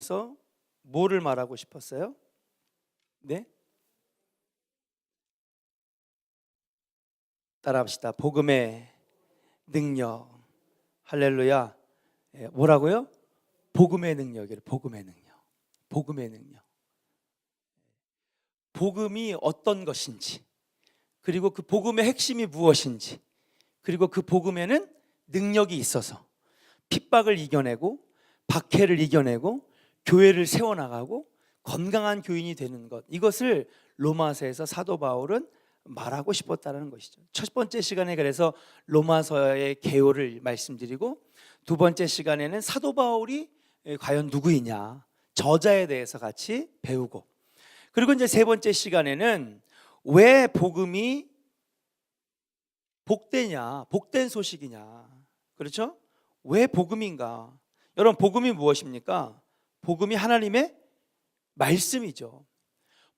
통해서 뭐를 말하고 싶었어요? 네? 따라합시다. 복음의 능력. 할렐루야. 뭐라고요? 복음의 능력이에요. 복음의 능력. 복음의 능력. 복음이 어떤 것인지, 그리고 그 복음의 핵심이 무엇인지, 그리고 그 복음에는 능력이 있어서 핍박을 이겨내고 박해를 이겨내고 교회를 세워나가고 건강한 교인이 되는 것, 이것을 로마서에서 사도 바울은 말하고 싶었다는 것이죠. 첫 번째 시간에 그래서 로마서의 개요를 말씀드리고, 두 번째 시간에는 사도 바울이 과연 누구이냐, 저자에 대해서 같이 배우고, 그리고 이제 세 번째 시간에는 왜 복음이 복되냐, 복된 소식이냐, 그렇죠? 왜 복음인가? 여러분, 복음이 무엇입니까? 복음이 하나님의 말씀이죠.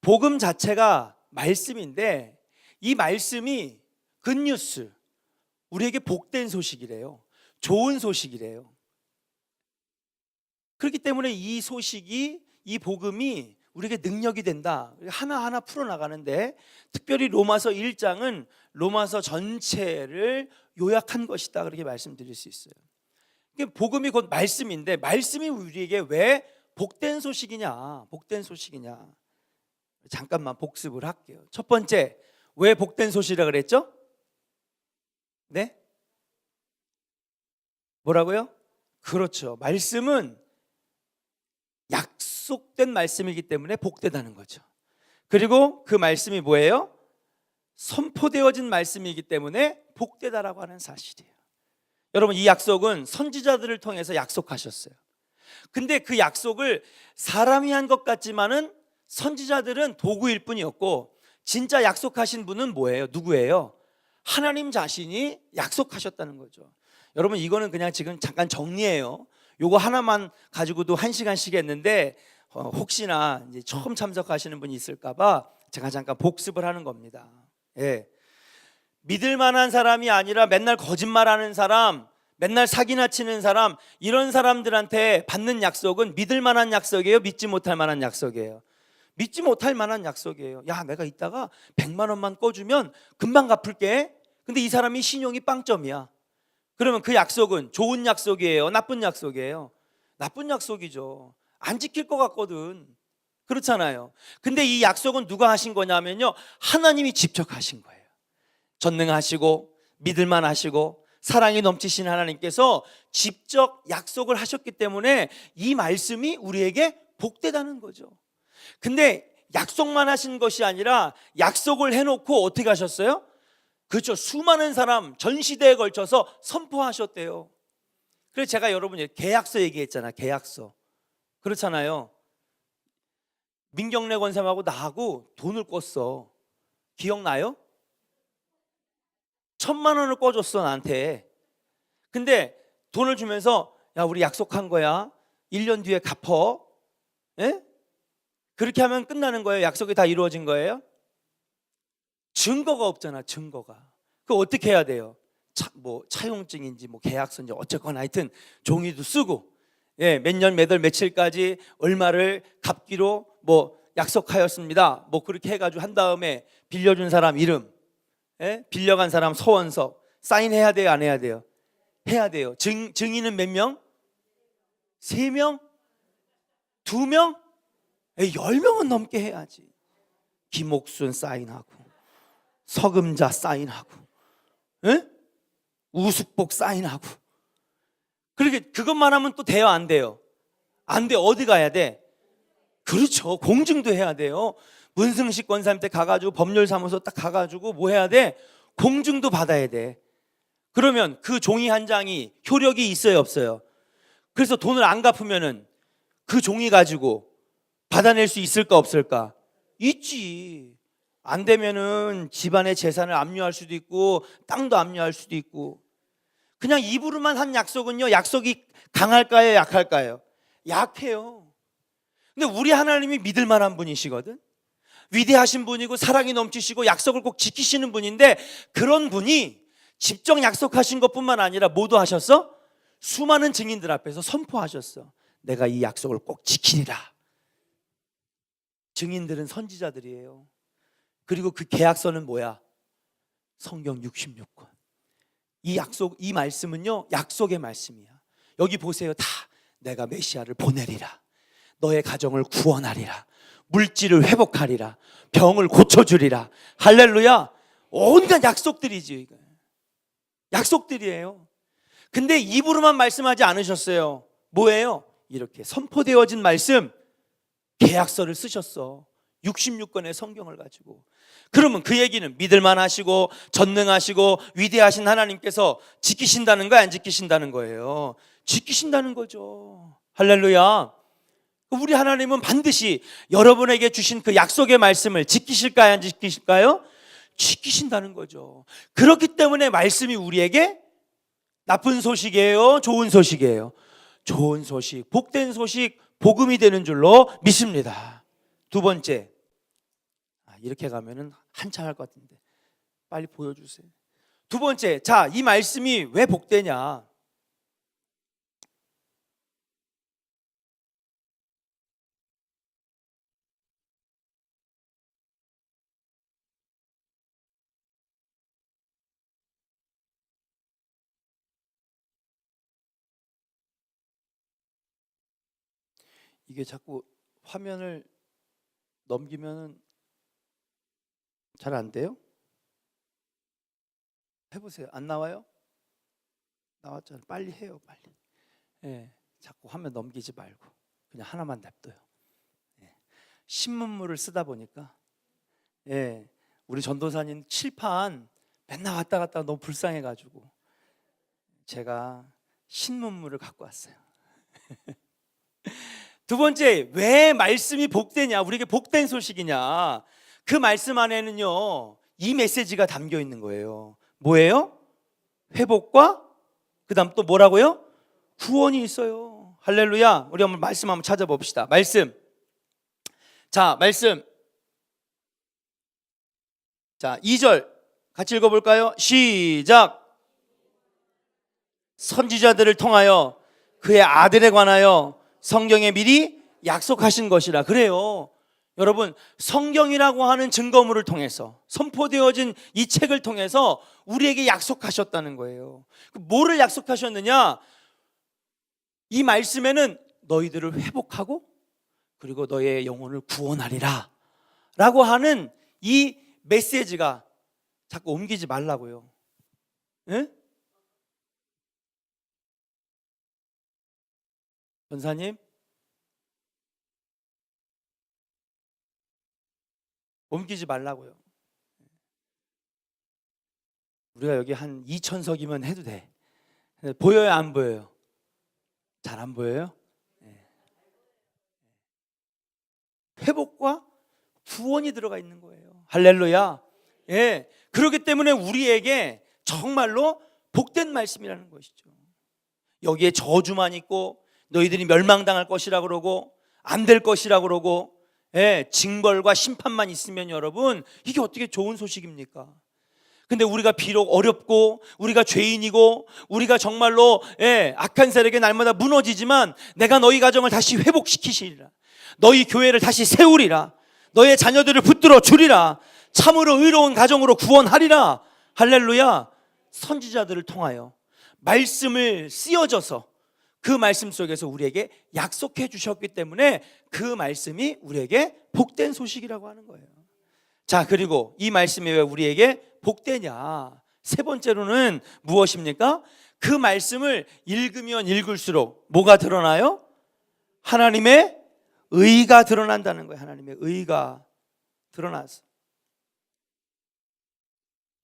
복음 자체가 말씀인데, 이 말씀이 굿뉴스, 우리에게 복된 소식이래요. 좋은 소식이래요. 그렇기 때문에 이 소식이, 이 복음이 우리에게 능력이 된다. 하나하나 풀어나가는데, 특별히 로마서 1장은 로마서 전체를 요약한 것이다, 그렇게 말씀드릴 수 있어요. 복음이 곧 말씀인데, 말씀이 우리에게 왜 복된 소식이냐, 복된 소식이냐, 잠깐만 복습을 할게요. 첫 번째, 왜 복된 소식이라 그랬죠? 네? 뭐라고요? 그렇죠. 말씀은 약속된 말씀이기 때문에 복되다는 거죠. 그리고 그 말씀이 뭐예요? 선포되어진 말씀이기 때문에 복되다라고 하는 사실이에요. 여러분, 이 약속은 선지자들을 통해서 약속하셨어요. 근데 그 약속을 사람이 한 것 같지만은 선지자들은 도구일 뿐이었고, 진짜 약속하신 분은 뭐예요? 누구예요? 하나님 자신이 약속하셨다는 거죠. 여러분, 이거는 그냥 지금 잠깐 정리해요. 요거 하나만 가지고도 1시간씩 했는데, 혹시나 이제 처음 참석하시는 분이 있을까봐 제가 잠깐 복습을 하는 겁니다. 예. 믿을 만한 사람이 아니라 맨날 거짓말하는 사람, 맨날 사기나 치는 사람, 이런 사람들한테 받는 약속은 믿을 만한 약속이에요? 믿지 못할 만한 약속이에요? 믿지 못할 만한 약속이에요. 야, 내가 이따가 100만 원만 꿔주면 금방 갚을게. 근데 이 사람이 신용이 빵점이야. 그러면 그 약속은 좋은 약속이에요? 나쁜 약속이에요? 나쁜 약속이죠. 안 지킬 것 같거든. 그렇잖아요. 근데 이 약속은 누가 하신 거냐면요, 하나님이 직접 하신 거예요. 전능하시고 믿을만 하시고 사랑이 넘치신 하나님께서 직접 약속을 하셨기 때문에 이 말씀이 우리에게 복되다는 거죠. 근데 약속만 하신 것이 아니라 약속을 해놓고 어떻게 하셨어요? 그렇죠. 수많은 사람, 전 시대에 걸쳐서 선포하셨대요. 그래서 제가 여러분 계약서 얘기했잖아요. 계약서. 그렇잖아요. 민경래 권사님하고 나하고 돈을 꿨어. 기억나요? 1,000만 원을 꿔줬어, 나한테. 근데 돈을 주면서, 야, 우리 약속한 거야. 1년 뒤에 갚어. 예? 그렇게 하면 끝나는 거예요? 약속이 다 이루어진 거예요? 증거가 없잖아, 증거가. 그거 어떻게 해야 돼요? 차용증인지 계약서인지 어쨌거나 하여튼 종이도 쓰고, 예, 몇 년 몇 월 며칠까지 얼마를 갚기로 약속하였습니다. 그렇게 해가지고 한 다음에 빌려준 사람 이름, 예? 빌려간 사람 서원서 사인해야 돼요, 안 해야 돼요? 해야 돼요. 증인은 몇 명? 3명? 2명? 10명은 넘게 해야지. 김옥순 사인하고, 서금자 사인하고, 예? 우숙복 사인하고. 그것만 하면 또 돼요, 안 돼요? 안 돼. 어디 가야 돼? 그렇죠. 공증도 해야 돼요. 문승식 권사님한테 가가지고 법률사무소 딱 가가지고 뭐 해야 돼? 공증도 받아야 돼. 그러면 그 종이 한 장이 효력이 있어요, 없어요? 그래서 돈을 안 갚으면은 그 종이 가지고 받아낼 수 있을까, 없을까? 있지. 안 되면은 집안의 재산을 압류할 수도 있고 땅도 압류할 수도 있고. 그냥 입으로만 한 약속은요, 약속이 강할까요, 약할까요? 약해요. 근데 우리 하나님이 믿을 만한 분이시거든. 위대하신 분이고 사랑이 넘치시고 약속을 꼭 지키시는 분인데, 그런 분이 직접 약속하신 것뿐만 아니라 모두 하셨어? 수많은 증인들 앞에서 선포하셨어. 내가 이 약속을 꼭 지키리라. 증인들은 선지자들이에요. 그리고 그 계약서는 뭐야? 성경 66권. 이 약속, 이 말씀은요, 약속의 말씀이야. 여기 보세요. 다 내가 메시아를 보내리라. 너의 가정을 구원하리라. 물질을 회복하리라. 병을 고쳐주리라. 할렐루야. 온갖 약속들이지. 약속들이에요. 근데 입으로만 말씀하지 않으셨어요. 뭐예요? 이렇게 선포되어진 말씀, 계약서를 쓰셨어. 66권의 성경을 가지고. 그러면 그 얘기는 믿을만 하시고 전능하시고 위대하신 하나님께서 지키신다는 거야, 안 지키신다는 거예요? 지키신다는 거죠. 할렐루야. 우리 하나님은 반드시 여러분에게 주신 그 약속의 말씀을 지키실까요, 안 지키실까요? 지키신다는 거죠. 그렇기 때문에 말씀이 우리에게 나쁜 소식이에요, 좋은 소식이에요? 좋은 소식, 복된 소식, 복음이 되는 줄로 믿습니다. 두 번째, 이렇게 가면은 한참 할 것 같은데 빨리 보여주세요. 두 번째, 자, 이 말씀이 왜 복되냐? 이게 자꾸 화면을 넘기면 잘 안 돼요? 해보세요. 안 나와요? 나왔잖아요. 빨리 해요, 빨리. 예, 자꾸 화면 넘기지 말고 그냥 하나만 냅둬요. 예, 신문물을 쓰다 보니까 우리 전도사님 칠판 맨날 왔다 갔다 너무 불쌍해가지고 제가 신문물을 갖고 왔어요. 두 번째, 왜 말씀이 복되냐, 우리에게 복된 소식이냐, 그 말씀 안에는요 이 메시지가 담겨 있는 거예요. 뭐예요? 회복과 그 다음 또 뭐라고요? 구원이 있어요. 할렐루야. 우리 한번 말씀 한번 찾아봅시다. 말씀. 자, 말씀. 자, 2절 같이 읽어볼까요? 시작. 선지자들을 통하여 그의 아들에 관하여 성경에 미리 약속하신 것이라. 그래요. 여러분, 성경이라고 하는 증거물을 통해서 선포되어진 이 책을 통해서 우리에게 약속하셨다는 거예요. 뭐를 약속하셨느냐? 이 말씀에는 너희들을 회복하고 그리고 너의 영혼을 구원하리라 라고 하는 이 메시지가 자꾸 옮기지 말라고요. 예? 전사님, 옮기지 말라고요. 우리가 여기 한 2,000석이면 해도 돼. 보여요, 안 보여요? 잘 안 보여요? 회복과 구원이 들어가 있는 거예요. 할렐루야. 예, 그렇기 때문에 우리에게 정말로 복된 말씀이라는 것이죠. 여기에 저주만 있고 너희들이 멸망당할 것이라 그러고 안 될 것이라 그러고 징벌과 심판만 있으면 여러분, 이게 어떻게 좋은 소식입니까? 근데 우리가 비록 어렵고 우리가 죄인이고 우리가 정말로 악한 세력에 날마다 무너지지만 내가 너희 가정을 다시 회복시키시리라. 너희 교회를 다시 세우리라. 너의 자녀들을 붙들어 주리라. 참으로 의로운 가정으로 구원하리라. 할렐루야. 선지자들을 통하여 말씀을 쓰여져서 그 말씀 속에서 우리에게 약속해 주셨기 때문에 그 말씀이 우리에게 복된 소식이라고 하는 거예요. 자, 그리고 이 말씀이 왜 우리에게 복되냐? 세 번째로는 무엇입니까? 그 말씀을 읽으면 읽을수록 뭐가 드러나요? 하나님의 의가 드러난다는 거예요. 하나님의 의가 드러나서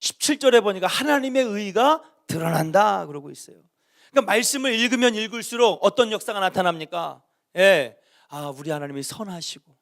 17절에 보니까 하나님의 의가 드러난다 그러고 있어요. 그러니까 말씀을 읽으면 읽을수록 어떤 역사가 나타납니까? 우리 하나님이 선하시고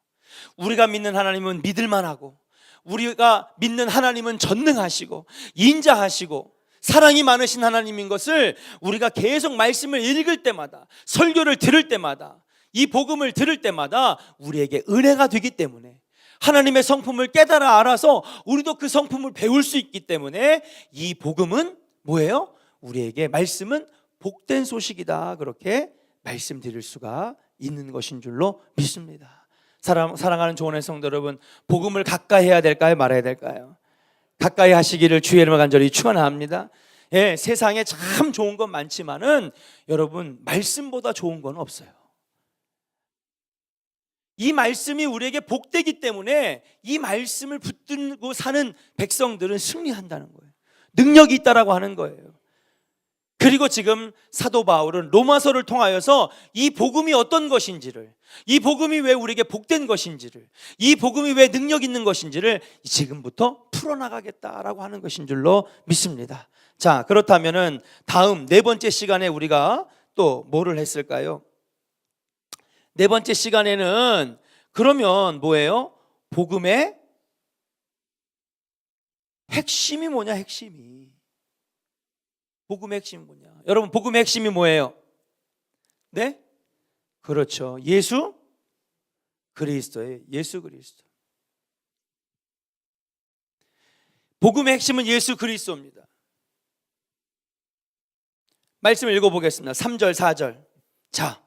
우리가 믿는 하나님은 믿을만하고 우리가 믿는 하나님은 전능하시고 인자하시고 사랑이 많으신 하나님인 것을 우리가 계속 말씀을 읽을 때마다, 설교를 들을 때마다, 이 복음을 들을 때마다 우리에게 은혜가 되기 때문에, 하나님의 성품을 깨달아 알아서 우리도 그 성품을 배울 수 있기 때문에 이 복음은 뭐예요? 우리에게 말씀은 복된 소식이다, 그렇게 말씀드릴 수가 있는 것인 줄로 믿습니다. 사랑하는 조원의 성도 여러분, 복음을 가까이 해야 될까요? 말아야 될까요? 가까이 하시기를 주의 이름으로 간절히 축원합니다. 예, 세상에 참 좋은 건 많지만은 여러분, 말씀보다 좋은 건 없어요. 이 말씀이 우리에게 복되기 때문에 이 말씀을 붙들고 사는 백성들은 승리한다는 거예요. 능력이 있다라고 하는 거예요. 그리고 지금 사도 바울은 로마서를 통하여서 이 복음이 어떤 것인지를, 이 복음이 왜 우리에게 복된 것인지를, 이 복음이 왜 능력 있는 것인지를 지금부터 풀어나가겠다라고 하는 것인 줄로 믿습니다. 자, 그렇다면은 다음 네 번째 시간에 우리가 또 뭐를 했을까요? 네 번째 시간에는 그러면 뭐예요? 복음의 핵심이 뭐냐, 핵심이. 복음의 핵심이 뭐냐? 여러분, 복음의 핵심이 뭐예요? 네? 그렇죠. 예수 그리스도예요. 예수 그리스도. 복음의 핵심은 예수 그리스도입니다. 말씀을 읽어보겠습니다. 3절, 4절. 자,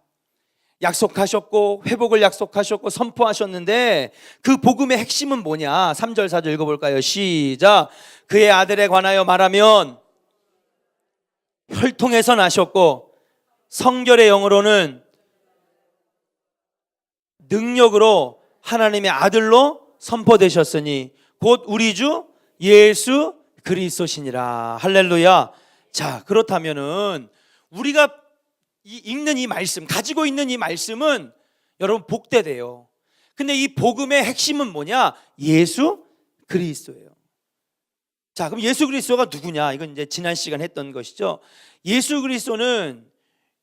약속하셨고 회복을 약속하셨고 선포하셨는데 그 복음의 핵심은 뭐냐? 3절, 4절 읽어볼까요? 시작. 그의 아들에 관하여 말하면 혈통에서 나셨고 성결의 영으로는 능력으로 하나님의 아들로 선포되셨으니 곧 우리 주 예수 그리스도시니라. 할렐루야. 자, 그렇다면은 우리가 읽는 이 말씀, 가지고 있는 이 말씀은 여러분 복되대요. 근데 이 복음의 핵심은 뭐냐? 예수 그리스도예요. 자, 그럼 예수 그리스도가 누구냐? 이건 이제 지난 시간 했던 것이죠. 예수 그리스도는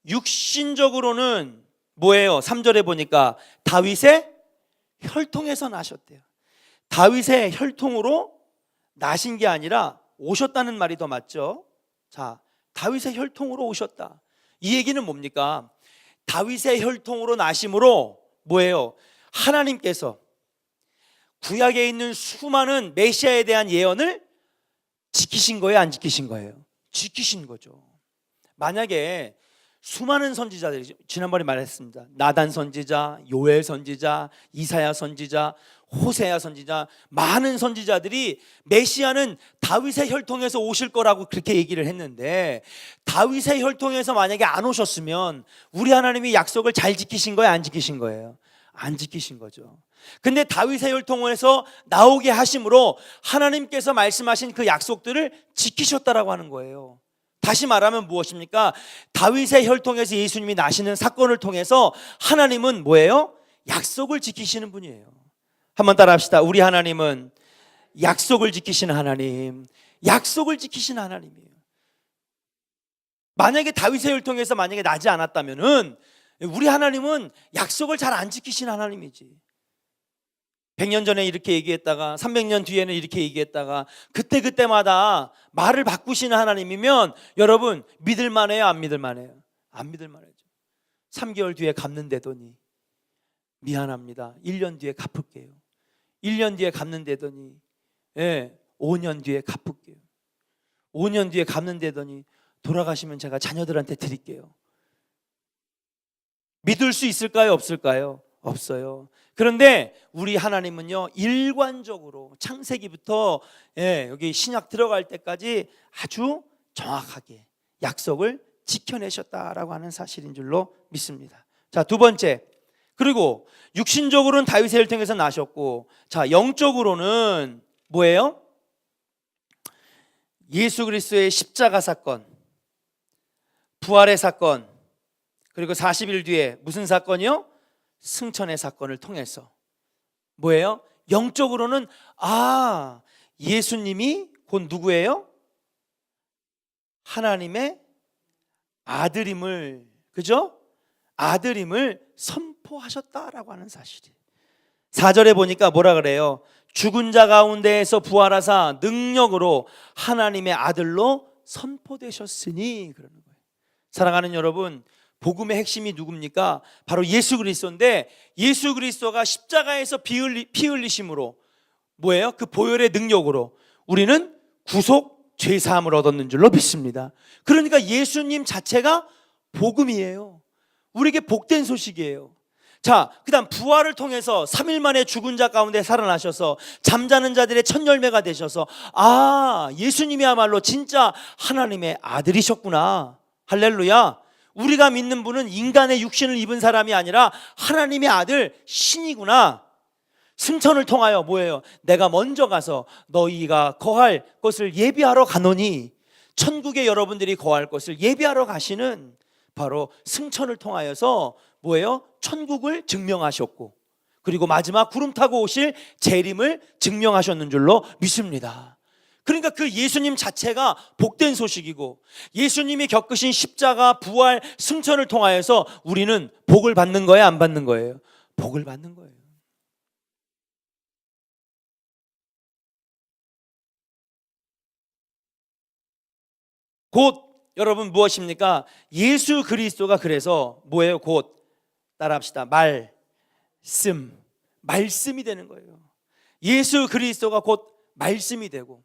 육신적으로는 뭐예요? 3절에 보니까 다윗의 혈통에서 나셨대요. 다윗의 혈통으로 나신 게 아니라 오셨다는 말이 더 맞죠? 자, 다윗의 혈통으로 오셨다. 이 얘기는 뭡니까? 다윗의 혈통으로 나심으로 뭐예요? 하나님께서 구약에 있는 수많은 메시아에 대한 예언을 지키신 거예요? 안 지키신 거예요? 지키신 거죠. 만약에 수많은 선지자들이, 지난번에 말했습니다. 나단 선지자, 요엘 선지자, 이사야 선지자, 호세야 선지자, 많은 선지자들이 메시아는 다윗의 혈통에서 오실 거라고 그렇게 얘기를 했는데, 다윗의 혈통에서 만약에 안 오셨으면 우리 하나님이 약속을 잘 지키신 거예요? 안 지키신 거예요? 안 지키신 거죠. 근데 다윗의 혈통에서 나오게 하심으로 하나님께서 말씀하신 그 약속들을 지키셨다라고 하는 거예요. 다시 말하면 무엇입니까? 다윗의 혈통에서 예수님이 나시는 사건을 통해서 하나님은 뭐예요? 약속을 지키시는 분이에요. 한번 따라 합시다. 우리 하나님은 약속을 지키시는 하나님, 약속을 지키시는 하나님이에요. 만약에 다윗의 혈통에서 만약에 나지 않았다면은 우리 하나님은 약속을 잘 안 지키시는 하나님이지. 100년 전에 이렇게 얘기했다가 300년 뒤에는 이렇게 얘기했다가 그때마다 말을 바꾸시는 하나님이면 여러분 믿을 만해요? 안 믿을 만해요? 안 믿을 만하죠. 3개월 뒤에 갚는다더니 미안합니다. 1년 뒤에 갚을게요. 1년 뒤에 갚는다더니 5년 뒤에 갚을게요. 5년 뒤에 갚는다더니 돌아가시면 제가 자녀들한테 드릴게요. 믿을 수 있을까요? 없을까요? 없어요. 그런데 우리 하나님은요, 일관적으로 창세기부터 여기 신약 들어갈 때까지 아주 정확하게 약속을 지켜내셨다라고 하는 사실인 줄로 믿습니다. 자, 두 번째, 그리고 육신적으로는 다윗의 혈통에서 나셨고, 자, 영적으로는 뭐예요? 예수 그리스도의 십자가 사건, 부활의 사건, 그리고 40일 뒤에 무슨 사건이요? 승천의 사건을 통해서 뭐예요? 영적으로는 예수님이 곧 누구예요? 하나님의 아들임을, 그죠? 아들임을 선포하셨다라고 하는 사실이에요. 4절에 보니까 뭐라 그래요? 죽은 자 가운데에서 부활하사 능력으로 하나님의 아들로 선포되셨으니, 그러는 거예요. 사랑하는 여러분, 복음의 핵심이 누굽니까? 바로 예수 그리스도인데, 예수 그리스도가 십자가에서 피 흘리심으로 뭐예요? 그 보혈의 능력으로 우리는 구속 죄사함을 얻었는 줄로 믿습니다. 그러니까 예수님 자체가 복음이에요. 우리에게 복된 소식이에요. 자, 그다음 부활을 통해서 3일 만에 죽은 자 가운데 살아나셔서 잠자는 자들의 첫 열매가 되셔서 예수님이야말로 진짜 하나님의 아들이셨구나. 할렐루야. 우리가 믿는 분은 인간의 육신을 입은 사람이 아니라 하나님의 아들 신이구나. 승천을 통하여 뭐예요? 내가 먼저 가서 너희가 거할 것을 예비하러 가노니, 천국에 여러분들이 거할 것을 예비하러 가시는 바로 승천을 통하여서 뭐예요? 천국을 증명하셨고, 그리고 마지막 구름 타고 오실 재림을 증명하셨는 줄로 믿습니다. 그러니까 그 예수님 자체가 복된 소식이고, 예수님이 겪으신 십자가, 부활, 승천을 통하여서 우리는 복을 받는 거예요, 안 받는 거예요? 복을 받는 거예요. 곧 여러분 무엇입니까? 예수 그리스도가 그래서 뭐예요? 곧 따라합시다. 말씀이 되는 거예요. 예수 그리스도가 곧 말씀이 되고,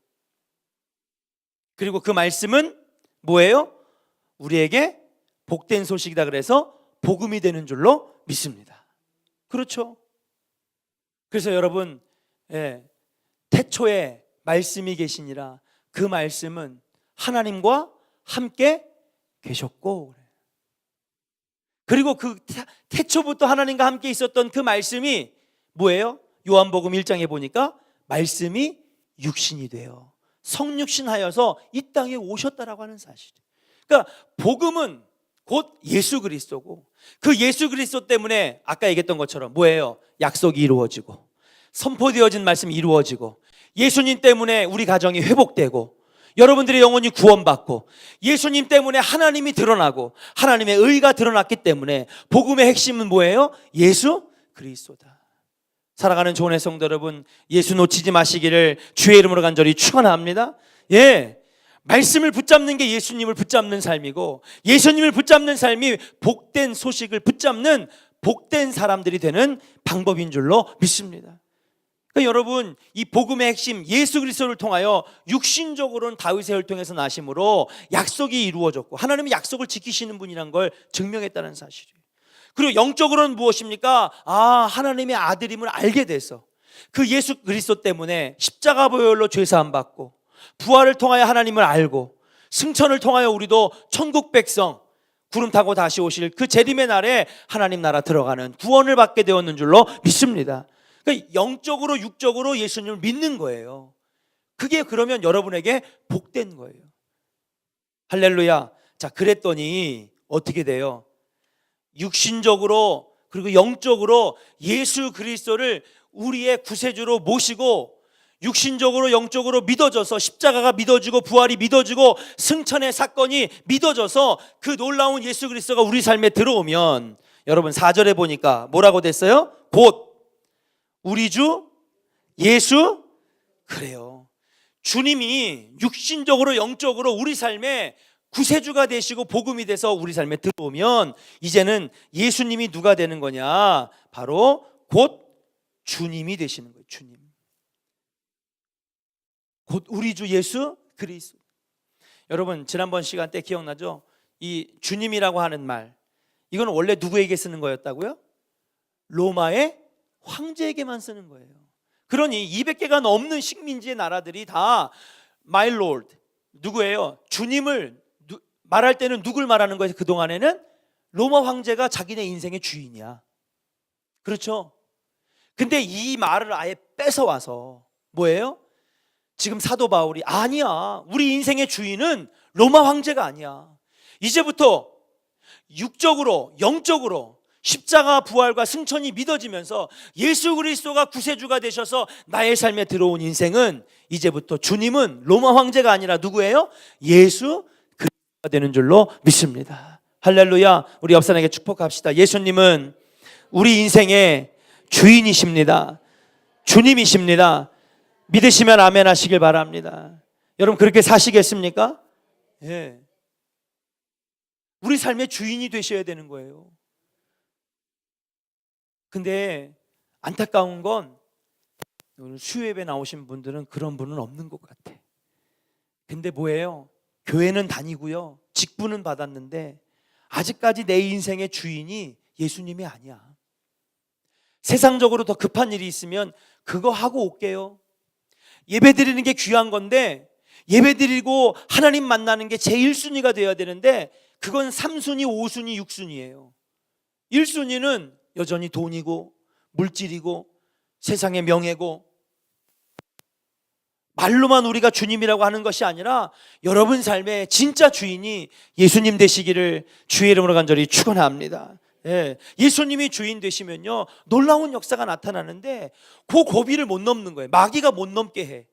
그리고 그 말씀은 뭐예요? 우리에게 복된 소식이다. 그래서 복음이 되는 줄로 믿습니다. 그렇죠? 그래서 여러분, 태초에 말씀이 계시니라. 그 말씀은 하나님과 함께 계셨고, 그리고 그 태초부터 하나님과 함께 있었던 그 말씀이 뭐예요? 요한복음 1장에 보니까 말씀이 육신이 되어 성육신하여서 이 땅에 오셨다라고 하는 사실이에요. 그러니까 복음은 곧 예수 그리스도고, 그 예수 그리스도 때문에 아까 얘기했던 것처럼 뭐예요? 약속이 이루어지고, 선포되어진 말씀이 이루어지고, 예수님 때문에 우리 가정이 회복되고, 여러분들의 영혼이 구원받고, 예수님 때문에 하나님이 드러나고 하나님의 의가 드러났기 때문에 복음의 핵심은 뭐예요? 예수 그리스도다. 사랑하는 좋은 성도 여러분, 예수 놓치지 마시기를 주의 이름으로 간절히 축원합니다. 말씀을 붙잡는 게 예수님을 붙잡는 삶이고, 예수님을 붙잡는 삶이 복된 소식을 붙잡는 복된 사람들이 되는 방법인 줄로 믿습니다. 그러니까 여러분, 이 복음의 핵심 예수 그리스도를 통하여 육신적으로는 다윗의 혈통에서 나심으로 약속이 이루어졌고, 하나님은 약속을 지키시는 분이란 걸 증명했다는 사실이에요. 그리고 영적으로는 무엇입니까? 하나님의 아들임을 알게 돼서 그 예수 그리스도 때문에 십자가 보혈로 죄 사함 받고, 부활을 통하여 하나님을 알고, 승천을 통하여 우리도 천국 백성, 구름 타고 다시 오실 그 재림의 날에 하나님 나라 들어가는 구원을 받게 되었는 줄로 믿습니다. 그러니까 영적으로 육적으로 예수님을 믿는 거예요. 그게 그러면 여러분에게 복된 거예요. 할렐루야. 자, 그랬더니 어떻게 돼요? 육신적으로 그리고 영적으로 예수 그리스도를 우리의 구세주로 모시고, 육신적으로 영적으로 믿어져서 십자가가 믿어지고 부활이 믿어지고 승천의 사건이 믿어져서 그 놀라운 예수 그리스도가 우리 삶에 들어오면, 여러분 4절에 보니까 뭐라고 됐어요? 곧 우리 주 예수, 그래요. 주님이 육신적으로 영적으로 우리 삶에 구세주가 되시고 복음이 돼서 우리 삶에 들어오면, 이제는 예수님이 누가 되는 거냐? 바로 곧 주님이 되시는 거예요. 주님. 곧 우리 주 예수 그리스도. 여러분 지난번 시간 때 기억나죠? 이 주님이라고 하는 말, 이건 원래 누구에게 쓰는 거였다고요? 로마의 황제에게만 쓰는 거예요. 그러니 200개가 넘는 식민지의 나라들이 다 My Lord, 누구예요? 주님을 말할 때는 누굴 말하는 거예요? 그동안에는 로마 황제가 자기네 인생의 주인이야. 그렇죠? 근데 이 말을 아예 뺏어와서 뭐예요? 지금 사도 바울이 아니야, 우리 인생의 주인은 로마 황제가 아니야. 이제부터 육적으로 영적으로 십자가 부활과 승천이 믿어지면서 예수 그리스도가 구세주가 되셔서 나의 삶에 들어온 인생은, 이제부터 주님은 로마 황제가 아니라 누구예요? 예수 그리스도가 되는 줄로 믿습니다. 할렐루야. 우리 옆 사람에게 축복합시다. 예수님은 우리 인생의 주인이십니다. 주님이십니다. 믿으시면 아멘 하시길 바랍니다. 여러분 그렇게 사시겠습니까? 우리 삶의 주인이 되셔야 되는 거예요. 근데 안타까운 건 오늘 수요예배 나오신 분들은 그런 분은 없는 것 같아. 근데 뭐예요? 교회는 다니고요, 직분은 받았는데 아직까지 내 인생의 주인이 예수님이 아니야. 세상적으로 더 급한 일이 있으면 그거 하고 올게요. 예배 드리는 게 귀한 건데 예배 드리고 하나님 만나는 게 제 1순위가 되어야 되는데 그건 3순위, 5순위, 6순위예요. 1순위는 여전히 돈이고 물질이고 세상의 명예고, 말로만 우리가 주님이라고 하는 것이 아니라 여러분 삶의 진짜 주인이 예수님 되시기를 주의 이름으로 간절히 축원합니다. 예, 예수님이 주인 되시면요 놀라운 역사가 나타나는데 그 고비를 못 넘는 거예요. 마귀가 못 넘게 해.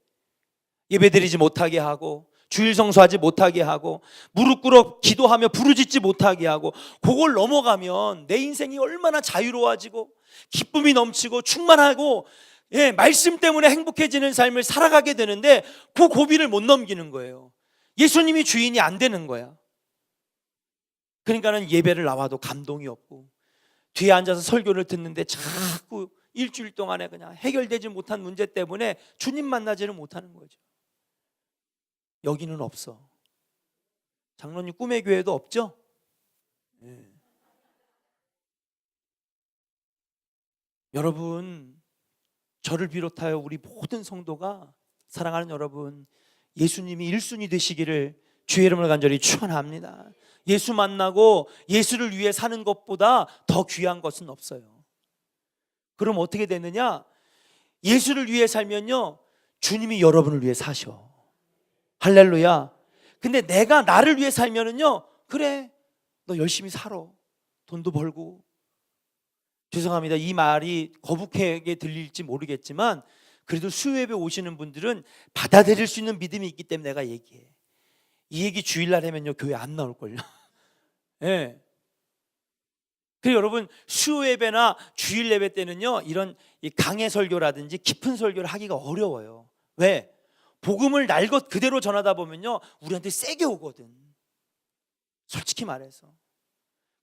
예배드리지 못하게 하고 주일 성수하지 못하게 하고 무릎 꿇어 기도하며 부르짖지 못하게 하고, 그걸 넘어가면 내 인생이 얼마나 자유로워지고 기쁨이 넘치고 충만하고, 예, 말씀 때문에 행복해지는 삶을 살아가게 되는데 그 고비를 못 넘기는 거예요. 예수님이 주인이 안 되는 거야. 그러니까는 예배를 나와도 감동이 없고 뒤에 앉아서 설교를 듣는데 자꾸 일주일 동안에 그냥 해결되지 못한 문제 때문에 주님 만나지를 못하는 거죠. 여기는 없어. 장로님 꿈의 교회도 없죠? 네. 여러분, 저를 비롯하여 우리 모든 성도가, 사랑하는 여러분, 예수님이 1순위 되시기를 주의 이름으로 간절히 축원합니다. 예수 만나고 예수를 위해 사는 것보다 더 귀한 것은 없어요. 그럼 어떻게 되느냐? 예수를 위해 살면요 주님이 여러분을 위해 사셔. 할렐루야. 근데 내가 나를 위해 살면은요, 그래 너 열심히 살아, 돈도 벌고. 죄송합니다, 이 말이 거북하게 들릴지 모르겠지만 그래도 수요예배 오시는 분들은 받아들일 수 있는 믿음이 있기 때문에 내가 얘기해. 이 얘기 주일날 하면요 교회 안 나올걸요. 예. 그리고 여러분, 수요예배나 주일 예배 때는요 이런 강해 설교라든지 깊은 설교를 하기가 어려워요. 왜? 복음을 날 것 그대로 전하다 보면요 우리한테 세게 오거든. 솔직히 말해서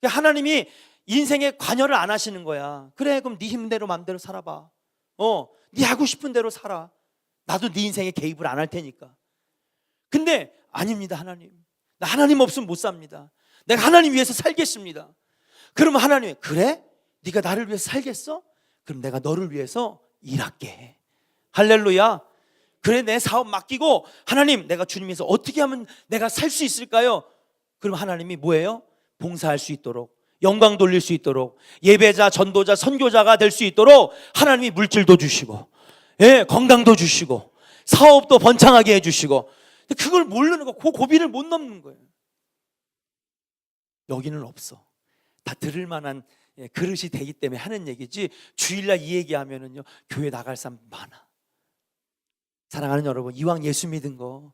하나님이 인생에 관여를 안 하시는 거야. 그래, 그럼 네 힘대로 맘대로 살아봐. 네 하고 싶은 대로 살아. 나도 네 인생에 개입을 안 할 테니까. 근데 아닙니다, 하나님. 나 하나님 없으면 못 삽니다. 내가 하나님 위해서 살겠습니다. 그러면 하나님이, 그래? 네가 나를 위해서 살겠어? 그럼 내가 너를 위해서 일할게. 할렐루야. 그래, 내 사업 맡기고 하나님 내가 주님에서 어떻게 하면 내가 살 수 있을까요? 그럼 하나님이 뭐예요? 봉사할 수 있도록, 영광 돌릴 수 있도록, 예배자, 전도자, 선교자가 될 수 있도록 하나님이 물질도 주시고, 예, 건강도 주시고, 사업도 번창하게 해주시고. 그걸 모르는 거, 그 고비를 못 넘는 거예요. 여기는 없어. 다 들을 만한 그릇이 되기 때문에 하는 얘기지, 주일날 이 얘기하면은요 교회 나갈 사람 많아. 사랑하는 여러분, 이왕 예수 믿은 거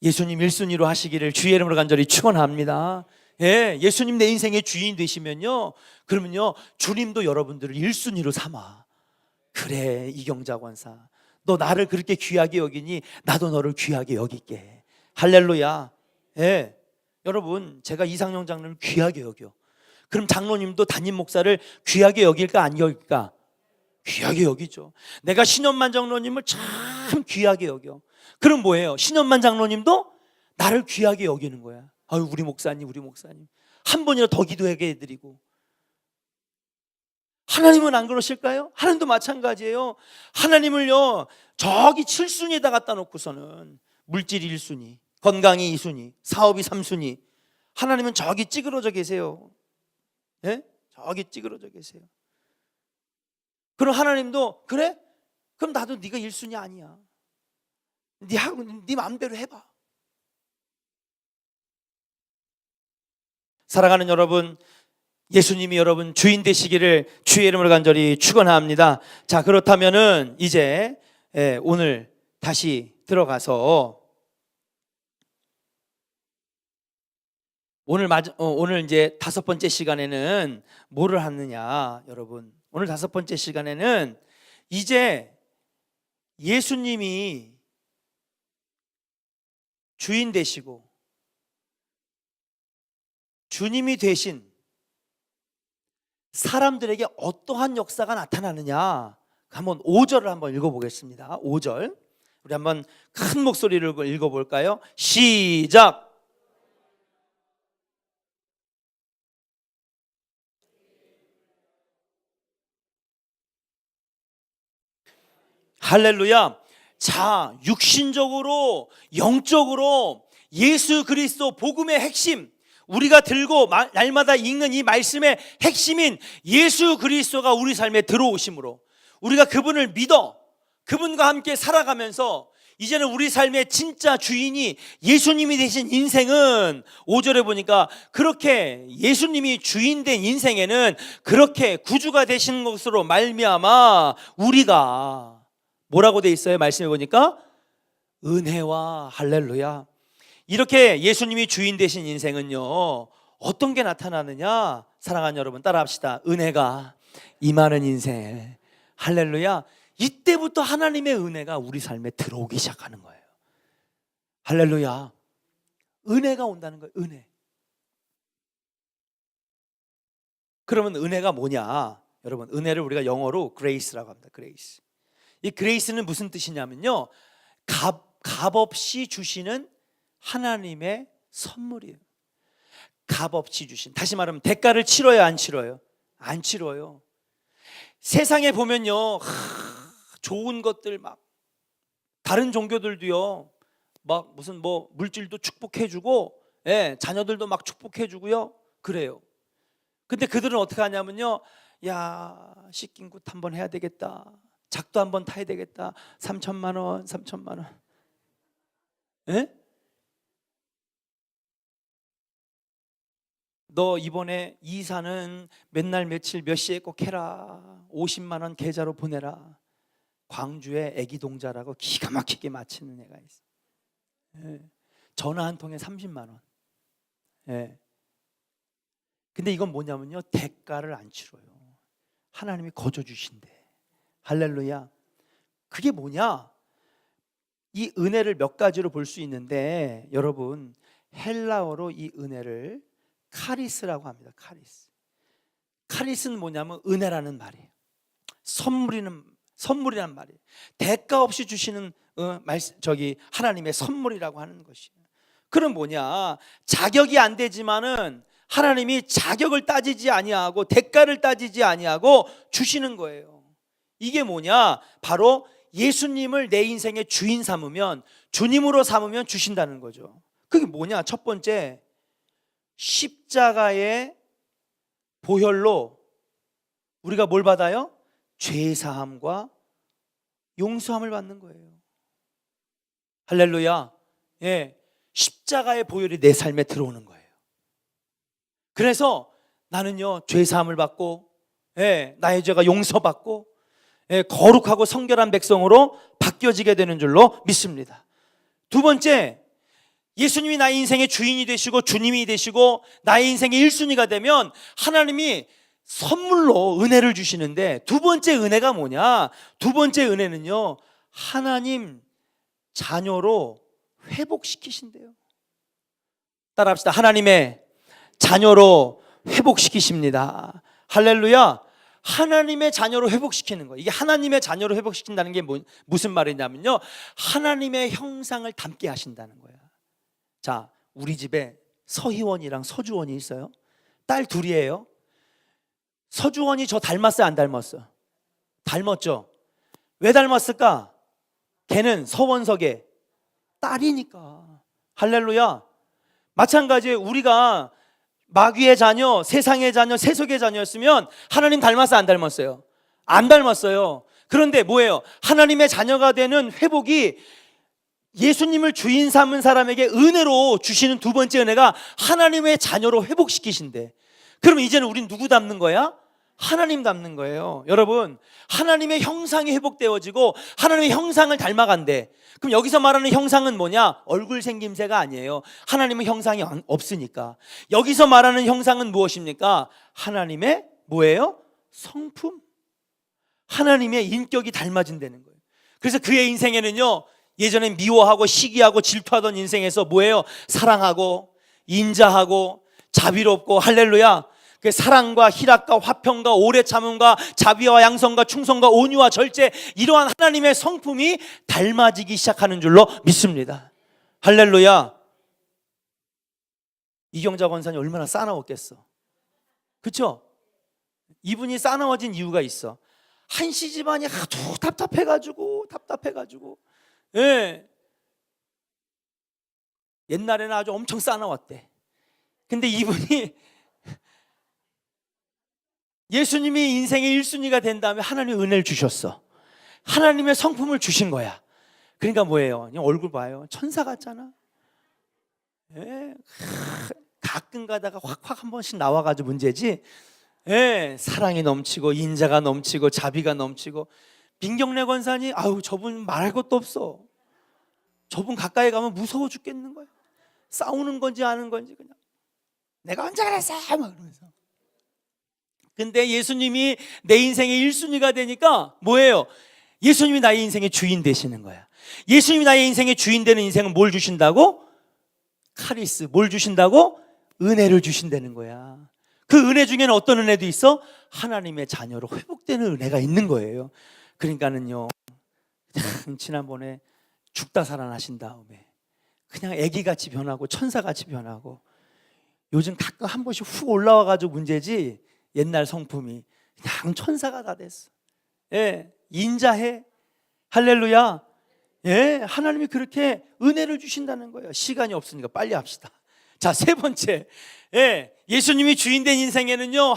예수님 1순위로 하시기를 주의 이름으로 간절히 축원합니다. 예, 예수님 내 인생의 주인 되시면요, 그러면요 주님도 여러분들을 1순위로 삼아. 그래, 이경자 권사, 너 나를 그렇게 귀하게 여기니 나도 너를 귀하게 여길게. 할렐루야. 예, 여러분, 제가 이상영 장로를 귀하게 여겨. 그럼 장로님도 담임 목사를 귀하게 여길까 안 여길까? 귀하게 여기죠. 내가 신현만 장로님을 참 귀하게 여겨. 그럼 뭐예요? 신현만 장로님도 나를 귀하게 여기는 거야. 아유, 우리 목사님, 우리 목사님 한 번이라도 더 기도하게 해드리고. 하나님은 안 그러실까요? 하나님도 마찬가지예요. 하나님을요 저기 7순위에다 갖다 놓고서는 물질이 1순위, 건강이 2순위, 사업이 3순위, 하나님은 저기 찌그러져 계세요. 예? 저기 찌그러져 계세요. 그럼 하나님도, 그래? 그럼 나도 네가 1순위 아니야. 네 마음대로 해봐. 사랑하는 여러분, 예수님이 여러분 주인 되시기를 주의 이름으로 간절히 축원합니다. 자, 그렇다면은 이제 오늘 다시 들어가서 오늘 이제 5번째 시간에는 뭐를 하느냐, 여러분. 오늘 5번째 시간에는 이제 예수님이 주인 되시고 주님이 되신 사람들에게 어떠한 역사가 나타나느냐, 한번 5절을 한번 읽어보겠습니다. 5절 우리 한번 큰 목소리로 읽어볼까요? 시작. 할렐루야. 자, 육신적으로 영적으로 예수 그리스도 복음의 핵심, 우리가 들고 날마다 읽는 이 말씀의 핵심인 예수 그리스도가 우리 삶에 들어오심으로 우리가 그분을 믿어 그분과 함께 살아가면서 이제는 우리 삶의 진짜 주인이 예수님이 되신 인생은 5절에 보니까 그렇게 예수님이 주인 된 인생에는 그렇게 구주가 되신 것으로 말미암아 우리가 뭐라고 돼 있어요? 말씀해 보니까 은혜와 할렐루야. 이렇게 예수님이 주인 되신 인생은요, 어떤 게 나타나느냐? 사랑하는 여러분 따라합시다. 은혜가 임하는 인생. 할렐루야. 이때부터 하나님의 은혜가 우리 삶에 들어오기 시작하는 거예요. 할렐루야. 은혜가 온다는 거예요. 은혜. 그러면 은혜가 뭐냐? 여러분, 은혜를 우리가 영어로 grace라고 합니다. grace. 이 grace는 무슨 뜻이냐면요, 값없이 주시는 하나님의 선물이에요. 값없이 주신. 다시 말하면 대가를 치러요, 안 치러요? 안 치러요. 세상에 보면요, 좋은 것들 막 다른 종교들도요, 막 무슨 뭐 물질도 축복해주고, 예, 자녀들도 막 축복해주고요, 그래요. 근데 그들은 어떻게 하냐면요, 야, 씻긴 굿 한번 해야 되겠다, 작도 한번 타야 되겠다, 3천만 원, 3천만 원. 예? 너 이번에 이사는 맨날 며칠 몇 시에 꼭 해라, 50만 원 계좌로 보내라. 광주에 애기 동자라고 기가 막히게 마치는 애가 있어. 예. 전화 한 통에 30만 원. 예. 근데 이건 뭐냐면요, 대가를 안 치러요. 하나님이 거저 주신대. 할렐루야. 그게 뭐냐? 이 은혜를 몇 가지로 볼 수 있는데, 여러분, 헬라어로 이 은혜를 카리스라고 합니다. 카리스는 뭐냐면 은혜라는 말이에요. 선물이란 말이에요. 대가 없이 주시는 하나님의 선물이라고 하는 것이에요. 그럼 뭐냐? 자격이 안 되지만은 하나님이 자격을 따지지 아니하고 대가를 따지지 아니하고 주시는 거예요. 이게 뭐냐? 바로 예수님을 내 인생의 주인 삼으면, 주님으로 삼으면 주신다는 거죠. 그게 뭐냐? 첫 번째, 십자가의 보혈로 우리가 뭘 받아요? 죄사함과 용서함을 받는 거예요. 할렐루야. 예, 십자가의 보혈이 내 삶에 들어오는 거예요. 그래서 나는요, 죄사함을 받고, 예, 나의 죄가 용서받고, 예, 거룩하고 성결한 백성으로 바뀌어지게 되는 줄로 믿습니다. 두 번째, 예수님이 나의 인생의 주인이 되시고 주님이 되시고 나의 인생의 1순위가 되면 하나님이 선물로 은혜를 주시는데, 두 번째 은혜가 뭐냐? 두 번째 은혜는요, 하나님 자녀로 회복시키신대요. 따라합시다. 하나님의 자녀로 회복시키십니다. 할렐루야. 하나님의 자녀로 회복시키는 거예요. 이게 하나님의 자녀로 회복시킨다는 게 무슨 말이냐면요, 하나님의 형상을 닮게 하신다는 거예요. 자, 우리 집에 서희원이랑 서주원이 있어요. 딸 둘이에요. 서주원이 저 닮았어요, 안 닮았어요? 닮았죠. 왜 닮았을까? 걔는 서원석의 딸이니까. 할렐루야. 마찬가지에 우리가 마귀의 자녀, 세상의 자녀, 세속의 자녀였으면 하나님 닮았어요, 안 닮았어요? 안 닮았어요. 그런데 뭐예요? 하나님의 자녀가 되는 회복이 예수님을 주인 삼은 사람에게 은혜로 주시는 두 번째 은혜가 하나님의 자녀로 회복시키신대. 그럼 이제는 우린 누구 닮는 거야? 하나님 닮는 거예요. 여러분, 하나님의 형상이 회복되어지고 하나님의 형상을 닮아간대. 그럼 여기서 말하는 형상은 뭐냐? 얼굴 생김새가 아니에요. 하나님은 형상이 없으니까. 여기서 말하는 형상은 무엇입니까? 하나님의 뭐예요? 성품. 하나님의 인격이 닮아진다는 거예요. 그래서 그의 인생에는요, 예전에 미워하고 시기하고 질투하던 인생에서 뭐예요? 사랑하고 인자하고 자비롭고, 할렐루야, 그 사랑과 희락과 화평과 오래 참음과 자비와 양성과 충성과 온유와 절제, 이러한 하나님의 성품이 닮아지기 시작하는 줄로 믿습니다. 할렐루야. 이경자 권사님 얼마나 싸나웠겠어. 그렇죠? 이분이 싸나워진 이유가 있어. 한씨 집안이 하도 답답해가지고 답답해가지고. 예. 옛날에는 아주 엄청 싸나웠대. 근데 이분이 예수님이 인생의 1순위가 된 다음에 하나님의 은혜를 주셨어. 하나님의 성품을 주신 거야. 그러니까 뭐예요? 그냥 얼굴 봐요. 천사 같잖아. 예. 가끔 가다가 확확 한 번씩 나와가지고 문제지. 예. 사랑이 넘치고 인자가 넘치고 자비가 넘치고. 민경래 권사님, 아우 저분 말할 것도 없어. 저분 가까이 가면 무서워 죽겠는 거야. 싸우는 건지 아는 건지 그냥 내가 언제 그랬어? 막 그러면서. 근데 예수님이 내 인생의 1순위가 되니까 뭐예요? 예수님이 나의 인생의 주인 되시는 거야. 예수님이 나의 인생의 주인 되는 인생은 뭘 주신다고? 카리스. 뭘 주신다고? 은혜를 주신다는 거야. 그 은혜 중에는 어떤 은혜도 있어? 하나님의 자녀로 회복되는 은혜가 있는 거예요. 그러니까는요, 지난번에 죽다 살아나신 다음에 그냥 애기같이 변하고 천사같이 변하고, 요즘 가끔 한 번씩 훅 올라와가지고 문제지, 옛날 성품이 그냥 천사가 다 됐어. 예, 인자해. 할렐루야. 예, 하나님이 그렇게 은혜를 주신다는 거예요. 시간이 없으니까 빨리 합시다. 자, 세 번째, 예, 예수님이 주인된 인생에는요,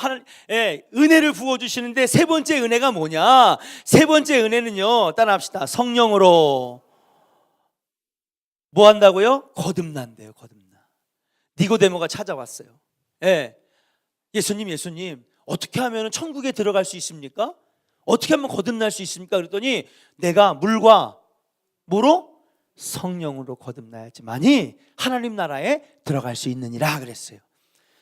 은혜를 부어주시는데, 세 번째 은혜가 뭐냐? 세 번째 은혜는요, 따라합시다. 성령으로 뭐 한다고요? 거듭난대요. 거듭나. 니고데모가 찾아왔어요. 예, 예수님, 어떻게 하면 천국에 들어갈 수 있습니까? 어떻게 하면 거듭날 수 있습니까? 그랬더니 내가 물과 뭐로? 성령으로 거듭나야지만이 하나님 나라에 들어갈 수 있느니라 그랬어요.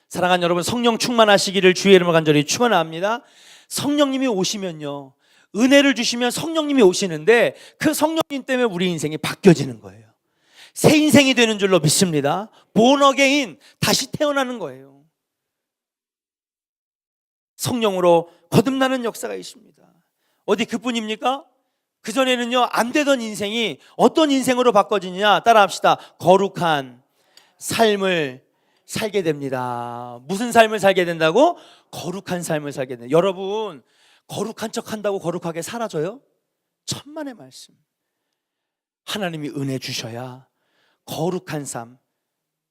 사랑하는 여러분, 성령 충만하시기를 주의 이름으로 간절히 축원합니다. 성령님이 오시면요, 은혜를 주시면 성령님이 오시는데 그 성령님 때문에 우리 인생이 바뀌어지는 거예요. 새 인생이 되는 줄로 믿습니다. born again, 다시 태어나는 거예요. 성령으로 거듭나는 역사가 있습니다. 어디 그뿐입니까? 그전에는요, 안 되던 인생이 어떤 인생으로 바꿔지느냐? 따라합시다. 거룩한 삶을 살게 됩니다. 무슨 삶을 살게 된다고? 거룩한 삶을 살게 된다. 여러분, 거룩한 척 한다고 거룩하게 사라져요? 천만의 말씀. 하나님이 은혜 주셔야 거룩한 삶,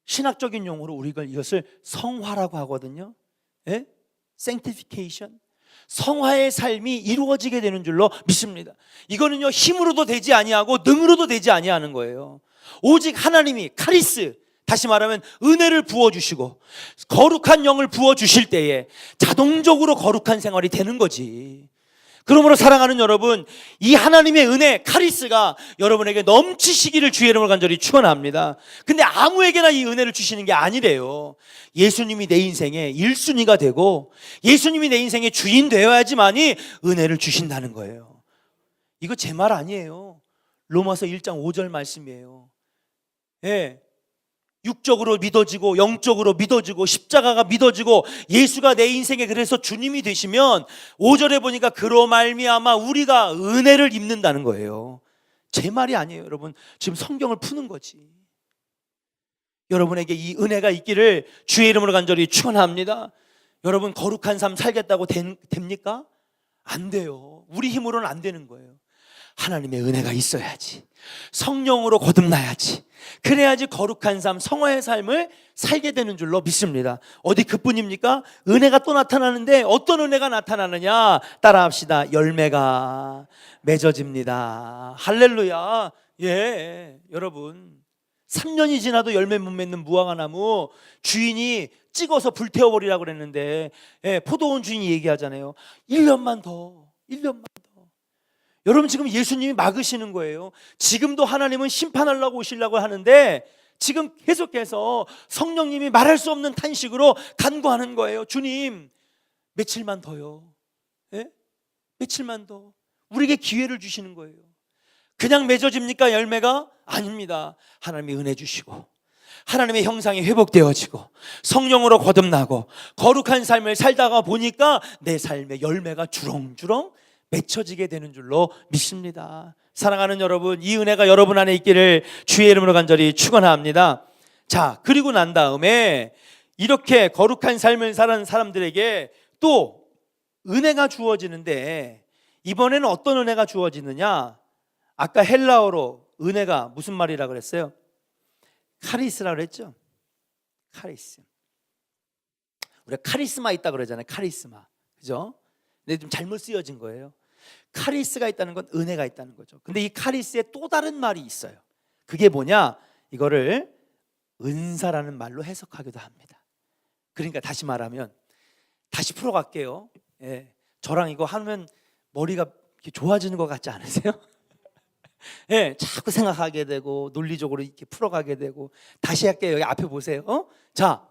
신학적인 용어로 우리가 이것을 성화라고 하거든요. 예? sanctification. 성화의 삶이 이루어지게 되는 줄로 믿습니다. 이거는요, 힘으로도 되지 아니하고 능으로도 되지 아니하는 거예요. 오직 하나님이 카리스, 다시 말하면 은혜를 부어주시고 거룩한 영을 부어주실 때에 자동적으로 거룩한 생활이 되는 거지. 그러므로 사랑하는 여러분, 이 하나님의 은혜, 카리스가 여러분에게 넘치시기를 주의 이름으로 간절히 축원합니다. 근데 아무에게나 이 은혜를 주시는 게 아니래요. 예수님이 내 인생의 1순위가 되고 예수님이 내 인생의 주인 되어야지만이 은혜를 주신다는 거예요. 이거 제 말 아니에요. 로마서 1장 5절 말씀이에요. 예. 육적으로 믿어지고 영적으로 믿어지고 십자가가 믿어지고 예수가 내 인생에 그래서 주님이 되시면 5절에 보니까 그로 말미암아 우리가 은혜를 입는다는 거예요. 제 말이 아니에요. 여러분, 지금 성경을 푸는 거지. 여러분에게 이 은혜가 있기를 주의 이름으로 간절히 축원합니다. 여러분, 거룩한 삶 살겠다고 됩니까? 안 돼요. 우리 힘으로는 안 되는 거예요. 하나님의 은혜가 있어야지. 성령으로 거듭나야지. 그래야지 거룩한 삶, 성화의 삶을 살게 되는 줄로 믿습니다. 어디 그뿐입니까? 은혜가 또 나타나는데 어떤 은혜가 나타나느냐? 따라합시다. 열매가 맺어집니다. 할렐루야. 예, 여러분, 3년이 지나도 열매 못 맺는 무화과나무 주인이 찍어서 불태워버리라고 그랬는데, 예, 포도원 주인이 얘기하잖아요. 1년만 더. 여러분, 지금 예수님이 막으시는 거예요. 지금도 하나님은 심판하려고 오시려고 하는데 지금 계속해서 성령님이 말할 수 없는 탄식으로 간구하는 거예요. 주님, 며칠만 더요. 예? 며칠만 더. 우리에게 기회를 주시는 거예요. 그냥 맺어집니까? 열매가? 아닙니다. 하나님이 은혜 주시고 하나님의 형상이 회복되어지고 성령으로 거듭나고 거룩한 삶을 살다가 보니까 내 삶의 열매가 주렁주렁 맺혀지게 되는 줄로 믿습니다. 사랑하는 여러분, 이 은혜가 여러분 안에 있기를 주의 이름으로 간절히 축원합니다. 자, 그리고 난 다음에 이렇게 거룩한 삶을 사는 사람들에게 또 은혜가 주어지는데, 이번에는 어떤 은혜가 주어지느냐? 아까 헬라어로 은혜가 무슨 말이라 그랬어요? 카리스라 그랬죠. 카리스. 우리가 카리스마 있다 그러잖아요. 카리스마. 그죠? 근데 좀 잘못 쓰여진 거예요. 카리스가 있다는 건 은혜가 있다는 거죠. 근데 이 카리스에 또 다른 말이 있어요. 그게 뭐냐? 이거를 은사라는 말로 해석하기도 합니다. 그러니까 다시 말하면, 다시 풀어갈게요. 예, 저랑 이거 하면 머리가 이렇게 좋아지는 것 같지 않으세요? 예, 자꾸 생각하게 되고 논리적으로 이렇게 풀어가게 되고. 다시 할게요. 여기 앞에 보세요. 자,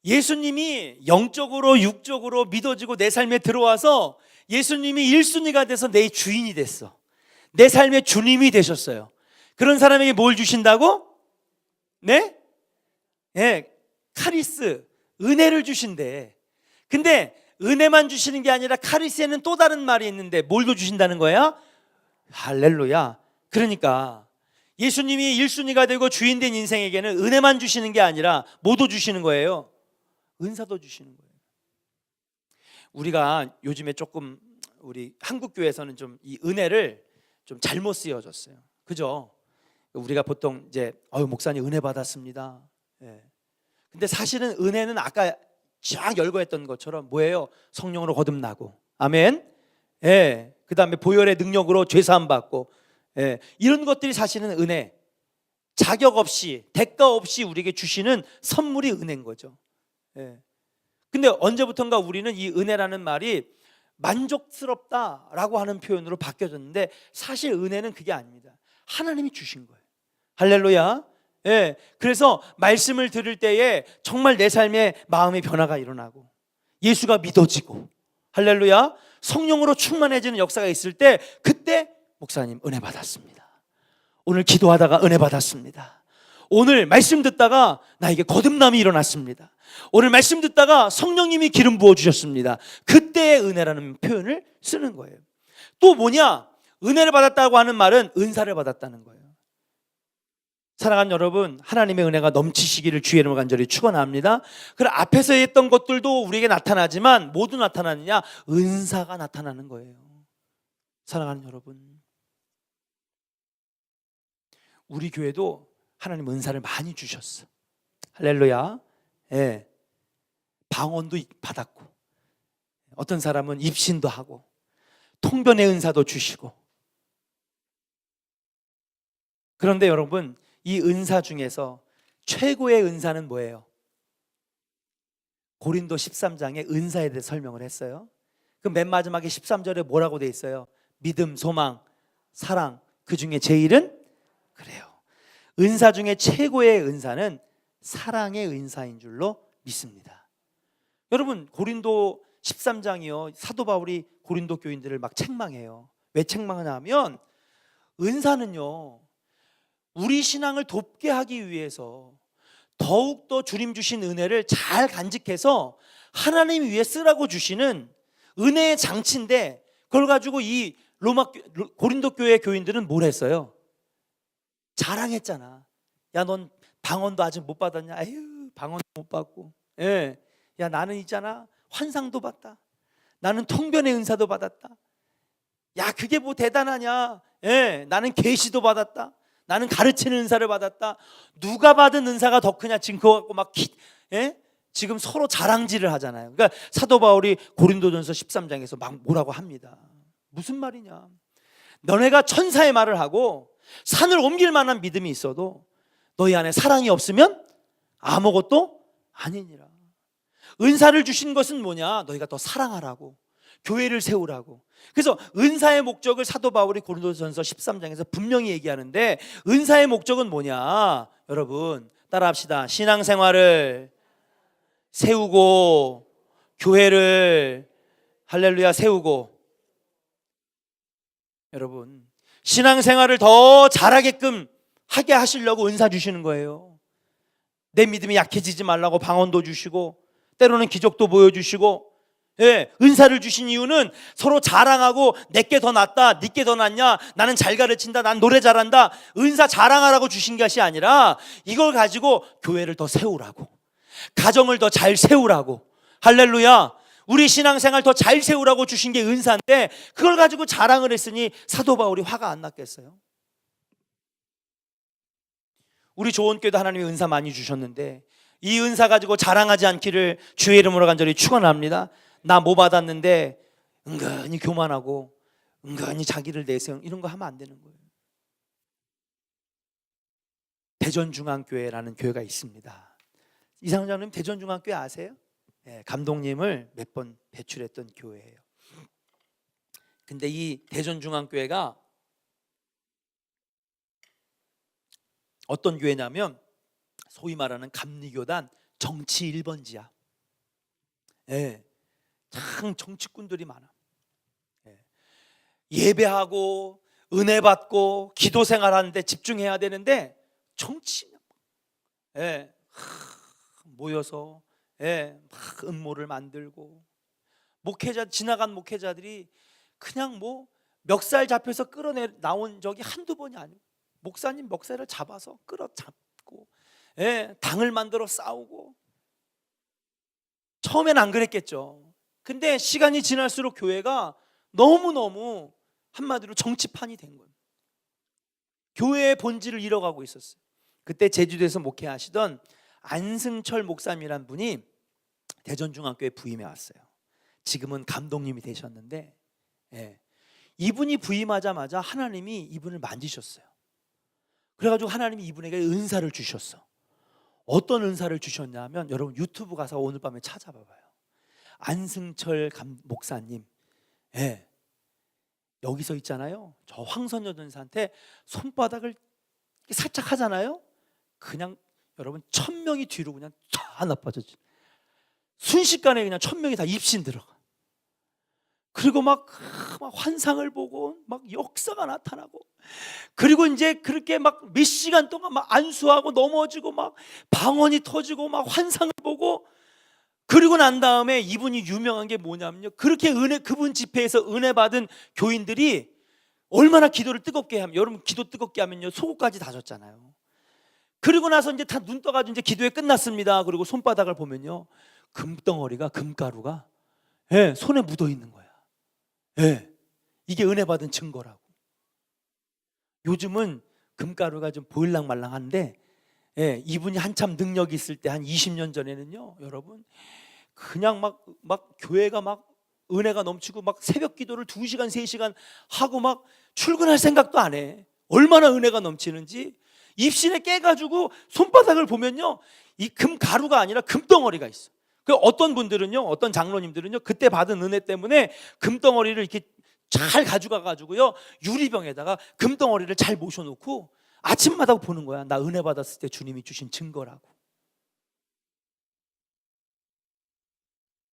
예수님이 영적으로 육적으로 믿어지고 내 삶에 들어와서 예수님이 1순위가 돼서 내 주인이 됐어. 내 삶의 주님이 되셨어요. 그런 사람에게 뭘 주신다고? 네? 예, 카리스, 은혜를 주신대. 근데 은혜만 주시는 게 아니라 카리스에는 또 다른 말이 있는데 뭘 더 주신다는 거야? 할렐루야. 그러니까 예수님이 1순위가 되고 주인 된 인생에게는 은혜만 주시는 게 아니라 뭐도 주시는 거예요? 은사도 주시는 거예요. 우리가 요즘에 조금 우리 한국 교회에서는 좀 이 은혜를 좀 잘못 쓰여졌어요. 그죠? 우리가 보통 이제 목사님 은혜 받았습니다. 예. 근데 사실은 은혜는 아까 쫙 열거했던 것처럼 뭐예요? 성령으로 거듭나고, 아멘. 예. 그다음에 보혈의 능력으로 죄 사함 받고, 예. 이런 것들이 사실은 은혜. 자격 없이, 대가 없이 우리에게 주시는 선물이 은혜인 거죠. 예. 근데 언제부턴가 우리는 이 은혜라는 말이 만족스럽다라고 하는 표현으로 바뀌어졌는데, 사실 은혜는 그게 아닙니다. 하나님이 주신 거예요. 할렐루야. 예. 그래서 말씀을 들을 때에 정말 내 삶에 마음의 변화가 일어나고 예수가 믿어지고, 할렐루야, 성령으로 충만해지는 역사가 있을 때, 그때 목사님 은혜 받았습니다. 오늘 기도하다가 은혜 받았습니다. 오늘 말씀 듣다가 나에게 거듭남이 일어났습니다. 오늘 말씀 듣다가 성령님이 기름 부어주셨습니다. 그때의 은혜라는 표현을 쓰는 거예요. 또 뭐냐? 은혜를 받았다고 하는 말은 은사를 받았다는 거예요. 사랑하는 여러분, 하나님의 은혜가 넘치시기를 주의 이름으로 간절히 축원합니다. 그럼 앞에서 했던 것들도 우리에게 나타나지만 모두 나타나느냐? 은사가 나타나는 거예요. 사랑하는 여러분, 우리 교회도 하나님 은사를 많이 주셨어. 할렐루야. 예. 방언도 받았고, 어떤 사람은 입신도 하고, 통변의 은사도 주시고. 그런데 여러분, 이 은사 중에서 최고의 은사는 뭐예요? 고린도 13장에 은사에 대해 설명을 했어요. 그 맨 마지막에 13절에 뭐라고 돼 있어요? 믿음, 소망, 사랑, 그 중에 제일은? 그래요. 은사 중에 최고의 은사는 사랑의 은사인 줄로 믿습니다. 여러분, 고린도 13장이요, 사도 바울이 고린도 교인들을 막 책망해요. 왜 책망하냐면, 은사는요, 우리 신앙을 돕게 하기 위해서 더욱더 주님 주신 은혜를 잘 간직해서 하나님 위해 쓰라고 주시는 은혜의 장치인데, 그걸 가지고 이 고린도 교회 교인들은 뭘 했어요? 자랑했잖아. 야, 넌 방언도 아직 못 받았냐? 에휴, 방언도 못 받고. 예. 야, 나는 있잖아, 환상도 받다. 나는 통변의 은사도 받았다. 야, 그게 뭐 대단하냐? 예. 나는 계시도 받았다. 나는 가르치는 은사를 받았다. 누가 받은 은사가 더 크냐? 지금 그거 갖고 막 예? 지금 서로 자랑질을 하잖아요. 그러니까 사도 바울이 고린도전서 13장에서 막 뭐라고 합니다. 무슨 말이냐? 너네가 천사의 말을 하고 산을 옮길 만한 믿음이 있어도 너희 안에 사랑이 없으면 아무것도 아니니라. 은사를 주신 것은 뭐냐? 너희가 더 사랑하라고, 교회를 세우라고. 그래서 은사의 목적을 사도 바울이 고린도전서 13장에서 분명히 얘기하는데, 은사의 목적은 뭐냐? 여러분 따라합시다. 신앙생활을 세우고, 교회를, 할렐루야, 세우고. 여러분, 신앙생활을 더 잘하게끔 하게 하시려고 은사 주시는 거예요. 내 믿음이 약해지지 말라고 방언도 주시고, 때로는 기적도 보여주시고. 예, 은사를 주신 이유는 서로 자랑하고, 내게 더 낫다, 네게 더 낫냐, 나는 잘 가르친다, 난 노래 잘한다, 은사 자랑하라고 주신 것이 아니라 이걸 가지고 교회를 더 세우라고, 가정을 더 잘 세우라고. 할렐루야. 우리 신앙생활 더 잘 세우라고 주신 게 은사인데 그걸 가지고 자랑을 했으니 사도 바울이 화가 안 났겠어요? 우리 조원교회도 하나님이 은사 많이 주셨는데 이 은사 가지고 자랑하지 않기를 주의 이름으로 간절히 축원합니다. 나 뭐 받았는데 은근히 교만하고 은근히 자기를 내세우는 이런 거 하면 안 되는 거예요. 대전중앙교회라는 교회가 있습니다. 이상장님 대전중앙교회 아세요? 네, 감독님을 몇 번 배출했던 교회예요. 근데 이 대전중앙교회가 어떤 교회냐면 소위 말하는 감리교단 정치 1번지야. 예, 참 정치꾼들이 많아. 예배하고 은혜 받고 기도 생활하는데 집중해야 되는데 정치 모여서 막 음모를 만들고 목회자 지나간 목회자들이 그냥 뭐 멱살 잡혀서 끌어내 나온 적이 한두 번이 아니고 목사님 멱살을 잡아서 끌어잡고 당을 만들어 싸우고 처음엔 안 그랬겠죠. 근데 시간이 지날수록 교회가 너무너무 한마디로 정치판이 된 거예요. 교회의 본질을 잃어가고 있었어요. 그때 제주도에서 목회하시던 안승철 목사님이란 분이 대전중앙교회 부임해 왔어요. 지금은 감독님이 되셨는데 이분이 부임하자마자 하나님이 이분을 만지셨어요. 그래가지고 하나님이 이분에게 은사를 주셨어. 어떤 은사를 주셨냐면 여러분 유튜브 가서 오늘 밤에 찾아봐봐요. 안승철 목사님 여기서 있잖아요. 저 황선여 전사한테 손바닥을 살짝 하잖아요. 그냥 여러분 1000명이 뒤로 그냥 다 나빠졌지. 순식간에 그냥 1000명이 다 입신 들어가. 그리고 막 환상을 보고 막 역사가 나타나고 그리고 이제 그렇게 막 몇 시간 동안 막 안수하고 넘어지고 막 방언이 터지고 막 환상을 보고 그리고 난 다음에 이분이 유명한 게 뭐냐면요. 그렇게 그분 집회에서 은혜 받은 교인들이 얼마나 기도를 뜨겁게 하면 여러분 기도 뜨겁게 하면요 속옷까지 다 젖잖아요. 그리고 나서 이제 다 눈 떠가지고 이제 기도회 끝났습니다. 그리고 손바닥을 보면요 금덩어리가 금가루가 손에 묻어 있는 거야. 이게 은혜 받은 증거라고. 요즘은 금가루가 좀 보일랑말랑한데 이분이 한참 능력이 있을 때 한 20년 전에는요 여러분 그냥 막 교회가 막 은혜가 넘치고 막 새벽 기도를 2시간 3시간 하고 막 출근할 생각도 안 해. 얼마나 은혜가 넘치는지 입신에 깨가지고 손바닥을 보면요 이 금가루가 아니라 금덩어리가 있어. 그 어떤 분들은요 어떤 장로님들은요 그때 받은 은혜 때문에 금덩어리를 이렇게 잘 가져가 가지고요 유리병에다가 금덩어리를 잘 모셔놓고 아침마다 보는 거야. 나 은혜 받았을 때 주님이 주신 증거라고.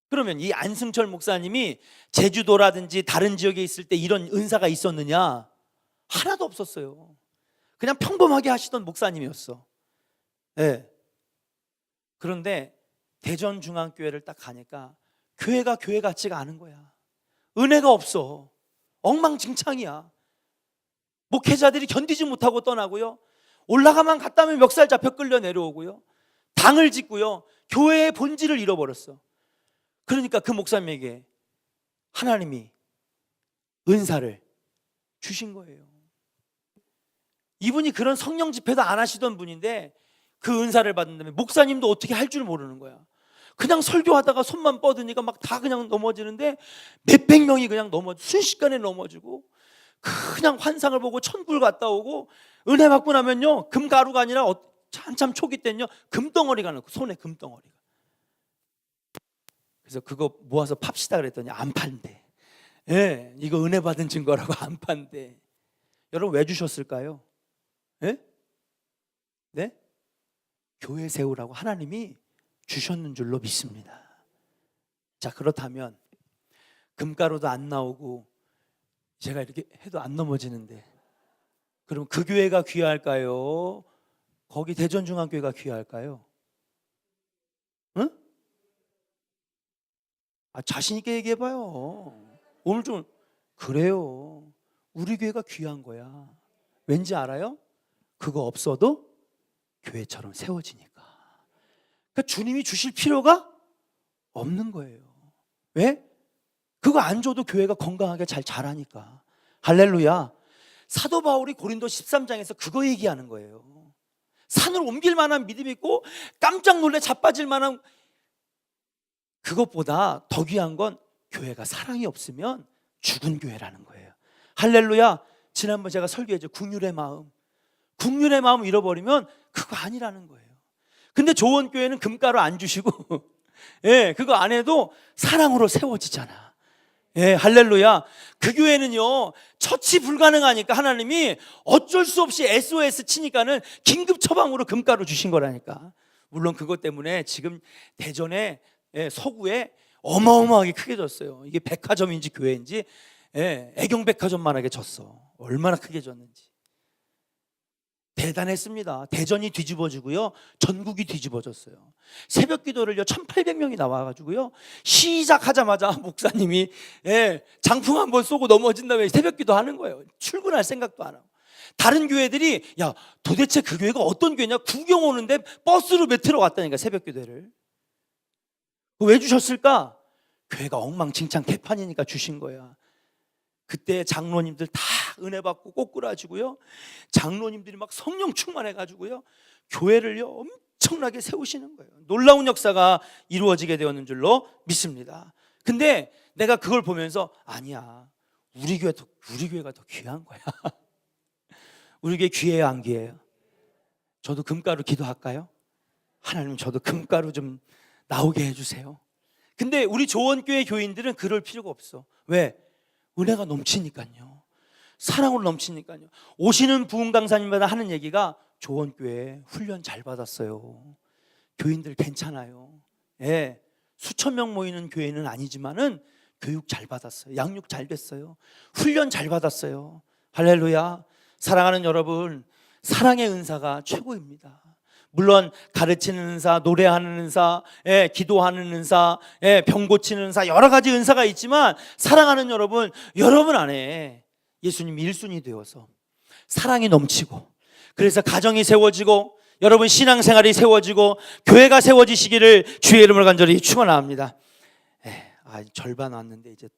그러면 이 안승철 목사님이 제주도라든지 다른 지역에 있을 때 이런 은사가 있었느냐? 하나도 없었어요. 그냥 평범하게 하시던 목사님이었어. 그런데 대전중앙교회를 딱 가니까 교회가 교회 같지가 않은 거야. 은혜가 없어. 엉망진창이야. 목회자들이 견디지 못하고 떠나고요. 올라가만 갔다면 멱살 잡혀 끌려 내려오고요. 당을 짓고요. 교회의 본질을 잃어버렸어. 그러니까 그 목사님에게 하나님이 은사를 주신 거예요. 이분이 그런 성령 집회도 안 하시던 분인데 그 은사를 받은 다음에 목사님도 어떻게 할 줄 모르는 거야. 그냥 설교하다가 손만 뻗으니까 막 다 그냥 넘어지는데 몇백 명이 그냥 순식간에 넘어지고 그냥 환상을 보고 천국을 갔다 오고 은혜 받고 나면요 금가루가 아니라 한참 초기 때는요 금덩어리가 나고 손에 금덩어리가. 그래서 그거 모아서 팝시다 그랬더니 안 판대. 이거 은혜 받은 증거라고 안 판대. 여러분 왜 주셨을까요? 네? 교회 세우라고 하나님이 주셨는 줄로 믿습니다. 자 그렇다면 금가루도 안 나오고 제가 이렇게 해도 안 넘어지는데 그럼 그 교회가 귀할까요? 거기 대전중앙교회가 귀할까요? 응? 자신 있게 얘기해봐요. 오늘 좀 그래요. 우리 교회가 귀한 거야. 왠지 알아요? 그거 없어도 교회처럼 세워지니까. 그러니까 주님이 주실 필요가 없는 거예요. 왜? 그거 안 줘도 교회가 건강하게 잘 자라니까. 할렐루야. 사도 바울이 고린도 13장에서 그거 얘기하는 거예요. 산을 옮길 만한 믿음이 있고 깜짝 놀래 자빠질 만한, 그것보다 더 귀한 건 교회가 사랑이 없으면 죽은 교회라는 거예요. 할렐루야. 지난번 제가 설교했죠. 국률의 마음 잃어버리면 그거 아니라는 거예요. 근데 좋은 교회는 금가루 안 주시고 예, 그거 안 해도 사랑으로 세워지잖아. 예, 할렐루야. 그 교회는요, 처치 불가능하니까 하나님이 어쩔 수 없이 SOS 치니까는 긴급 처방으로 금가루 주신 거라니까. 물론 그것 때문에 지금 대전에, 예, 서구에 어마어마하게 크게 졌어요. 이게 백화점인지 교회인지, 예, 애경백화점만하게 졌어. 얼마나 크게 졌는지. 대단했습니다. 대전이 뒤집어지고요, 전국이 뒤집어졌어요. 새벽 기도를요 1800명이 나와가지고요, 시작하자마자 목사님이, 예, 장풍 한번 쏘고 넘어진 다음에 새벽 기도 하는 거예요. 출근할 생각도 안 하고. 다른 교회들이 야 도대체 그 교회가 어떤 교회냐 구경 오는데 버스로 몇 트러 왔다니까, 새벽 기도를. 왜 주셨을까? 교회가 엉망진창 개판이니까 주신 거야. 그때 장로님들 다 은혜 받고 꼬꾸라지고요, 장로님들이 막 성령 충만해가지고요, 교회를요 엄청나게 세우시는 거예요. 놀라운 역사가 이루어지게 되었는 줄로 믿습니다. 근데 내가 그걸 보면서 아니야, 우리 교회가 더 귀한 거야. 우리 교회 귀해요, 안 귀해요? 저도 금가루 기도할까요? 하나님, 저도 금가루 좀 나오게 해주세요. 근데 우리 조원교회 교인들은 그럴 필요가 없어. 왜? 은혜가 넘치니까요. 사랑으로 넘치니까요. 오시는 부흥 강사님마다 하는 얘기가 조원교회 훈련 잘 받았어요. 교인들 괜찮아요. 예, 수천 명 모이는 교회는 아니지만은 교육 잘 받았어요. 양육 잘 됐어요. 훈련 잘 받았어요. 할렐루야. 사랑하는 여러분, 사랑의 은사가 최고입니다. 물론 가르치는 은사, 노래하는 은사, 예, 기도하는 은사, 예, 병 고치는 은사, 여러 가지 은사가 있지만 사랑하는 여러분 안에 예수님이 1순위 되어서 사랑이 넘치고, 그래서 가정이 세워지고 여러분 신앙생활이 세워지고 교회가 세워지시기를 주의 이름으로 간절히 축원합니다. 절반 왔는데 이제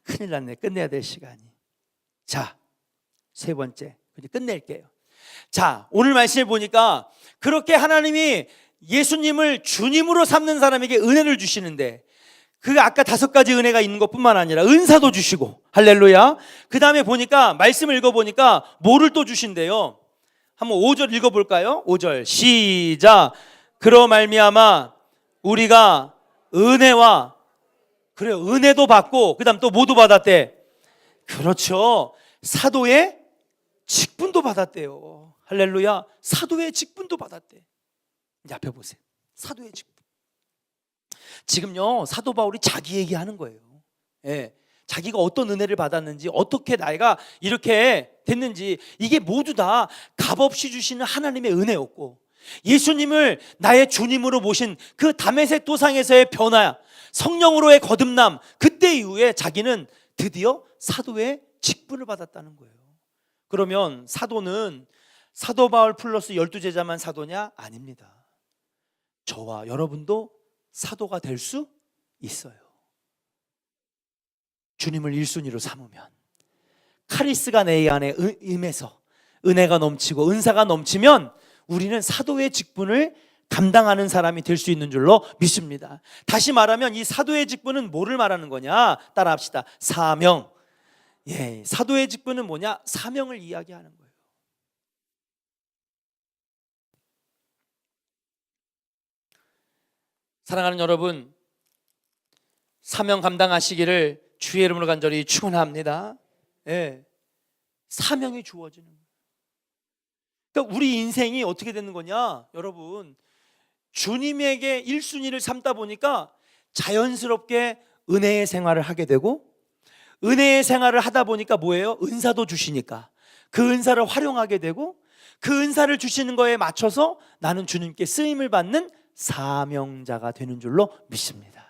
큰일 났네. 끝내야 될 시간이. 자, 세 번째, 이제 끝낼게요. 자, 오늘 말씀을 보니까 그렇게 하나님이 예수님을 주님으로 삼는 사람에게 은혜를 주시는데, 그 아까 5가지 은혜가 있는 것뿐만 아니라 은사도 주시고, 할렐루야. 그 다음에 보니까 말씀을 읽어보니까 뭐를 또 주신대요. 한번 5절 읽어볼까요? 5절 시작. 그러 말미암아 우리가 은혜와, 그래요, 은혜도 받고 그 다음 또 뭐도 받았대? 그렇죠, 사도의 직분도 받았대요. 할렐루야. 사도의 직분도 받았대. 이제 앞에 보세요. 사도의 직분. 지금요 사도 바울이 자기 얘기하는 거예요. 예, 자기가 어떤 은혜를 받았는지, 어떻게 나이가 이렇게 됐는지, 이게 모두 다 값없이 주시는 하나님의 은혜였고, 예수님을 나의 주님으로 모신 그 다메섹 도상에서의 변화, 성령으로의 거듭남, 그때 이후에 자기는 드디어 사도의 직분을 받았다는 거예요. 그러면 사도는 사도 바울 플러스 12제자만 사도냐? 아닙니다. 저와 여러분도 사도가 될 수 있어요. 주님을 1순위로 삼으면, 카리스가 내 안에 임해서 은혜가 넘치고 은사가 넘치면 우리는 사도의 직분을 감당하는 사람이 될 수 있는 줄로 믿습니다. 다시 말하면 이 사도의 직분은 뭐를 말하는 거냐? 따라합시다. 사명. 예, 사도의 직분은 뭐냐? 사명을 이야기하는 거예요. 사랑하는 여러분, 사명 감당하시기를 주의 이름으로 간절히 축원합니다. 예, 사명이 주어지는 거예요. 그러니까 우리 인생이 어떻게 되는 거냐? 여러분, 주님에게 1순위를 삼다 보니까 자연스럽게 은혜의 생활을 하게 되고, 은혜의 생활을 하다 보니까 뭐예요? 은사도 주시니까 그 은사를 활용하게 되고, 그 은사를 주시는 거에 맞춰서 나는 주님께 쓰임을 받는 사명자가 되는 줄로 믿습니다.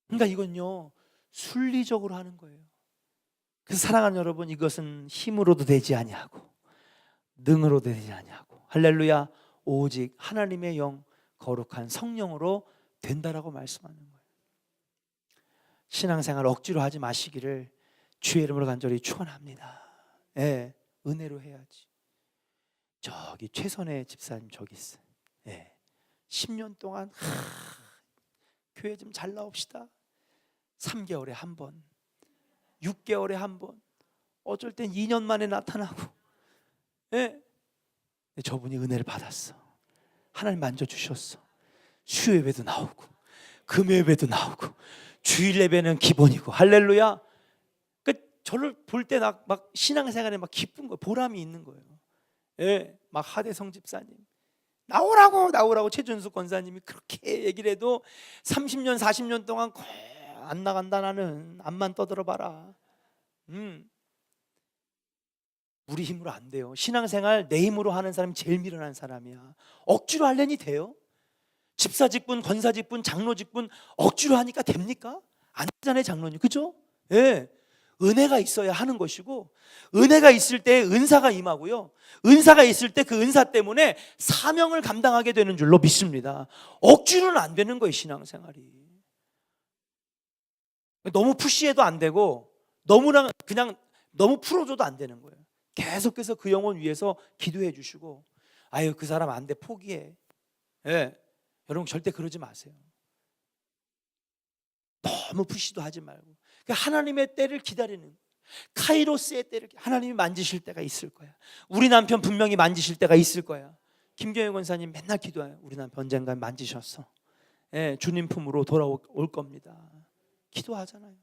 그러니까 이건요 순리적으로 하는 거예요. 그래서 사랑하는 여러분, 이것은 힘으로도 되지 아니하고 능으로도 되지 아니하고, 할렐루야, 오직 하나님의 영 거룩한 성령으로 된다라고 말씀하는 거예요. 신앙생활 억지로 하지 마시기를 주의 이름으로 간절히 축원합니다. 예, 은혜로 해야지. 저기 최선의 집사님 저기 있어요. 예, 10년 동안 교회 좀 잘 나옵시다. 3개월에 한 번, 6개월에 한 번, 어쩔 땐 2년 만에 나타나고. 예, 저분이 은혜를 받았어. 하나님 만져주셨어. 수요예배도 나오고 금요예배도 나오고 주일 예배는 기본이고. 할렐루야. 저를 볼 때 막 신앙생활에 막 기쁜 거예요. 보람이 있는 거예요. 예, 막 하대성 집사님 나오라고 최준수 권사님이 그렇게 얘기를 해도 30년 40년 동안 안 나간다. 나는 앞만 떠들어봐라. 우리 힘으로 안 돼요. 신앙생활 내 힘으로 하는 사람이 제일 미련한 사람이야. 억지로 하려니 돼요? 집사 직분, 권사 직분, 장로 직분 억지로 하니까 됩니까? 안 되잖아요, 장로님. 그죠? 예. 은혜가 있어야 하는 것이고, 은혜가 있을 때 은사가 임하고요, 은사가 있을 때 그 은사 때문에 사명을 감당하게 되는 줄로 믿습니다. 억지로는 안 되는 거예요, 신앙생활이. 너무 푸시해도 안 되고 너무 풀어줘도 안 되는 거예요. 계속해서 그 영혼 위해서 기도해 주시고, 아유 그 사람 안 돼 포기해. 예. 여러분 절대 그러지 마세요. 너무 푸시도 하지 말고 하나님의 때를 기다리는, 카이로스의 때를, 하나님이 만지실 때가 있을 거야. 우리 남편 분명히 만지실 때가 있을 거야. 김경영 권사님 맨날 기도해요. 우리 남편 언젠가 만지셨어. 예, 주님 품으로 돌아올 겁니다. 기도하잖아요.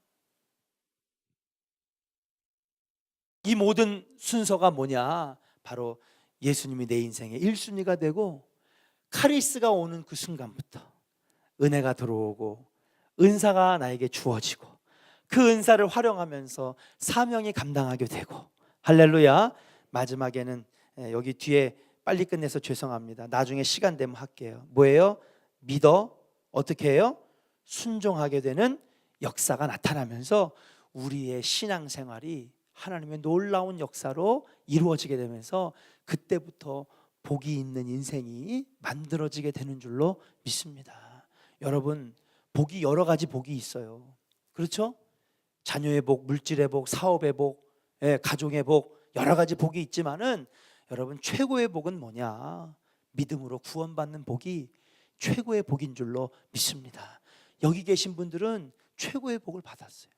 이 모든 순서가 뭐냐? 바로 예수님이 내 인생의 1순위가 되고 카리스가 오는 그 순간부터 은혜가 들어오고 은사가 나에게 주어지고 그 은사를 활용하면서 사명이 감당하게 되고. 할렐루야. 마지막에는 여기 뒤에 빨리 끝내서 죄송합니다. 나중에 시간 되면 할게요. 뭐예요? 믿어 어떻게 해요? 순종하게 되는 역사가 나타나면서 우리의 신앙생활이 하나님의 놀라운 역사로 이루어지게 되면서 그때부터 복이 있는 인생이 만들어지게 되는 줄로 믿습니다. 여러분, 복이 여러 가지 복이 있어요. 그렇죠? 자녀의 복, 물질의 복, 사업의 복, 가족의 복, 여러 가지 복이 있지만은 여러분 최고의 복은 뭐냐? 믿음으로 구원받는 복이 최고의 복인 줄로 믿습니다. 여기 계신 분들은 최고의 복을 받았어요.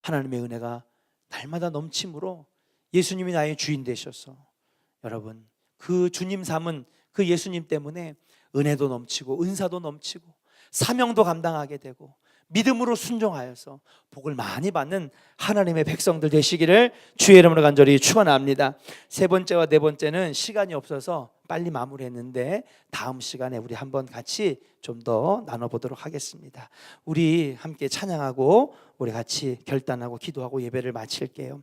하나님의 은혜가 날마다 넘침으로 예수님이 나의 주인 되셔서 여러분 그 주님 삼은 그 예수님 때문에 은혜도 넘치고 은사도 넘치고 사명도 감당하게 되고 믿음으로 순종하여서 복을 많이 받는 하나님의 백성들 되시기를 주의 이름으로 간절히 축원합니다. 세 번째와 네 번째는 시간이 없어서 빨리 마무리했는데 다음 시간에 우리 한번 같이 좀 더 나눠보도록 하겠습니다. 우리 함께 찬양하고 우리 같이 결단하고 기도하고 예배를 마칠게요.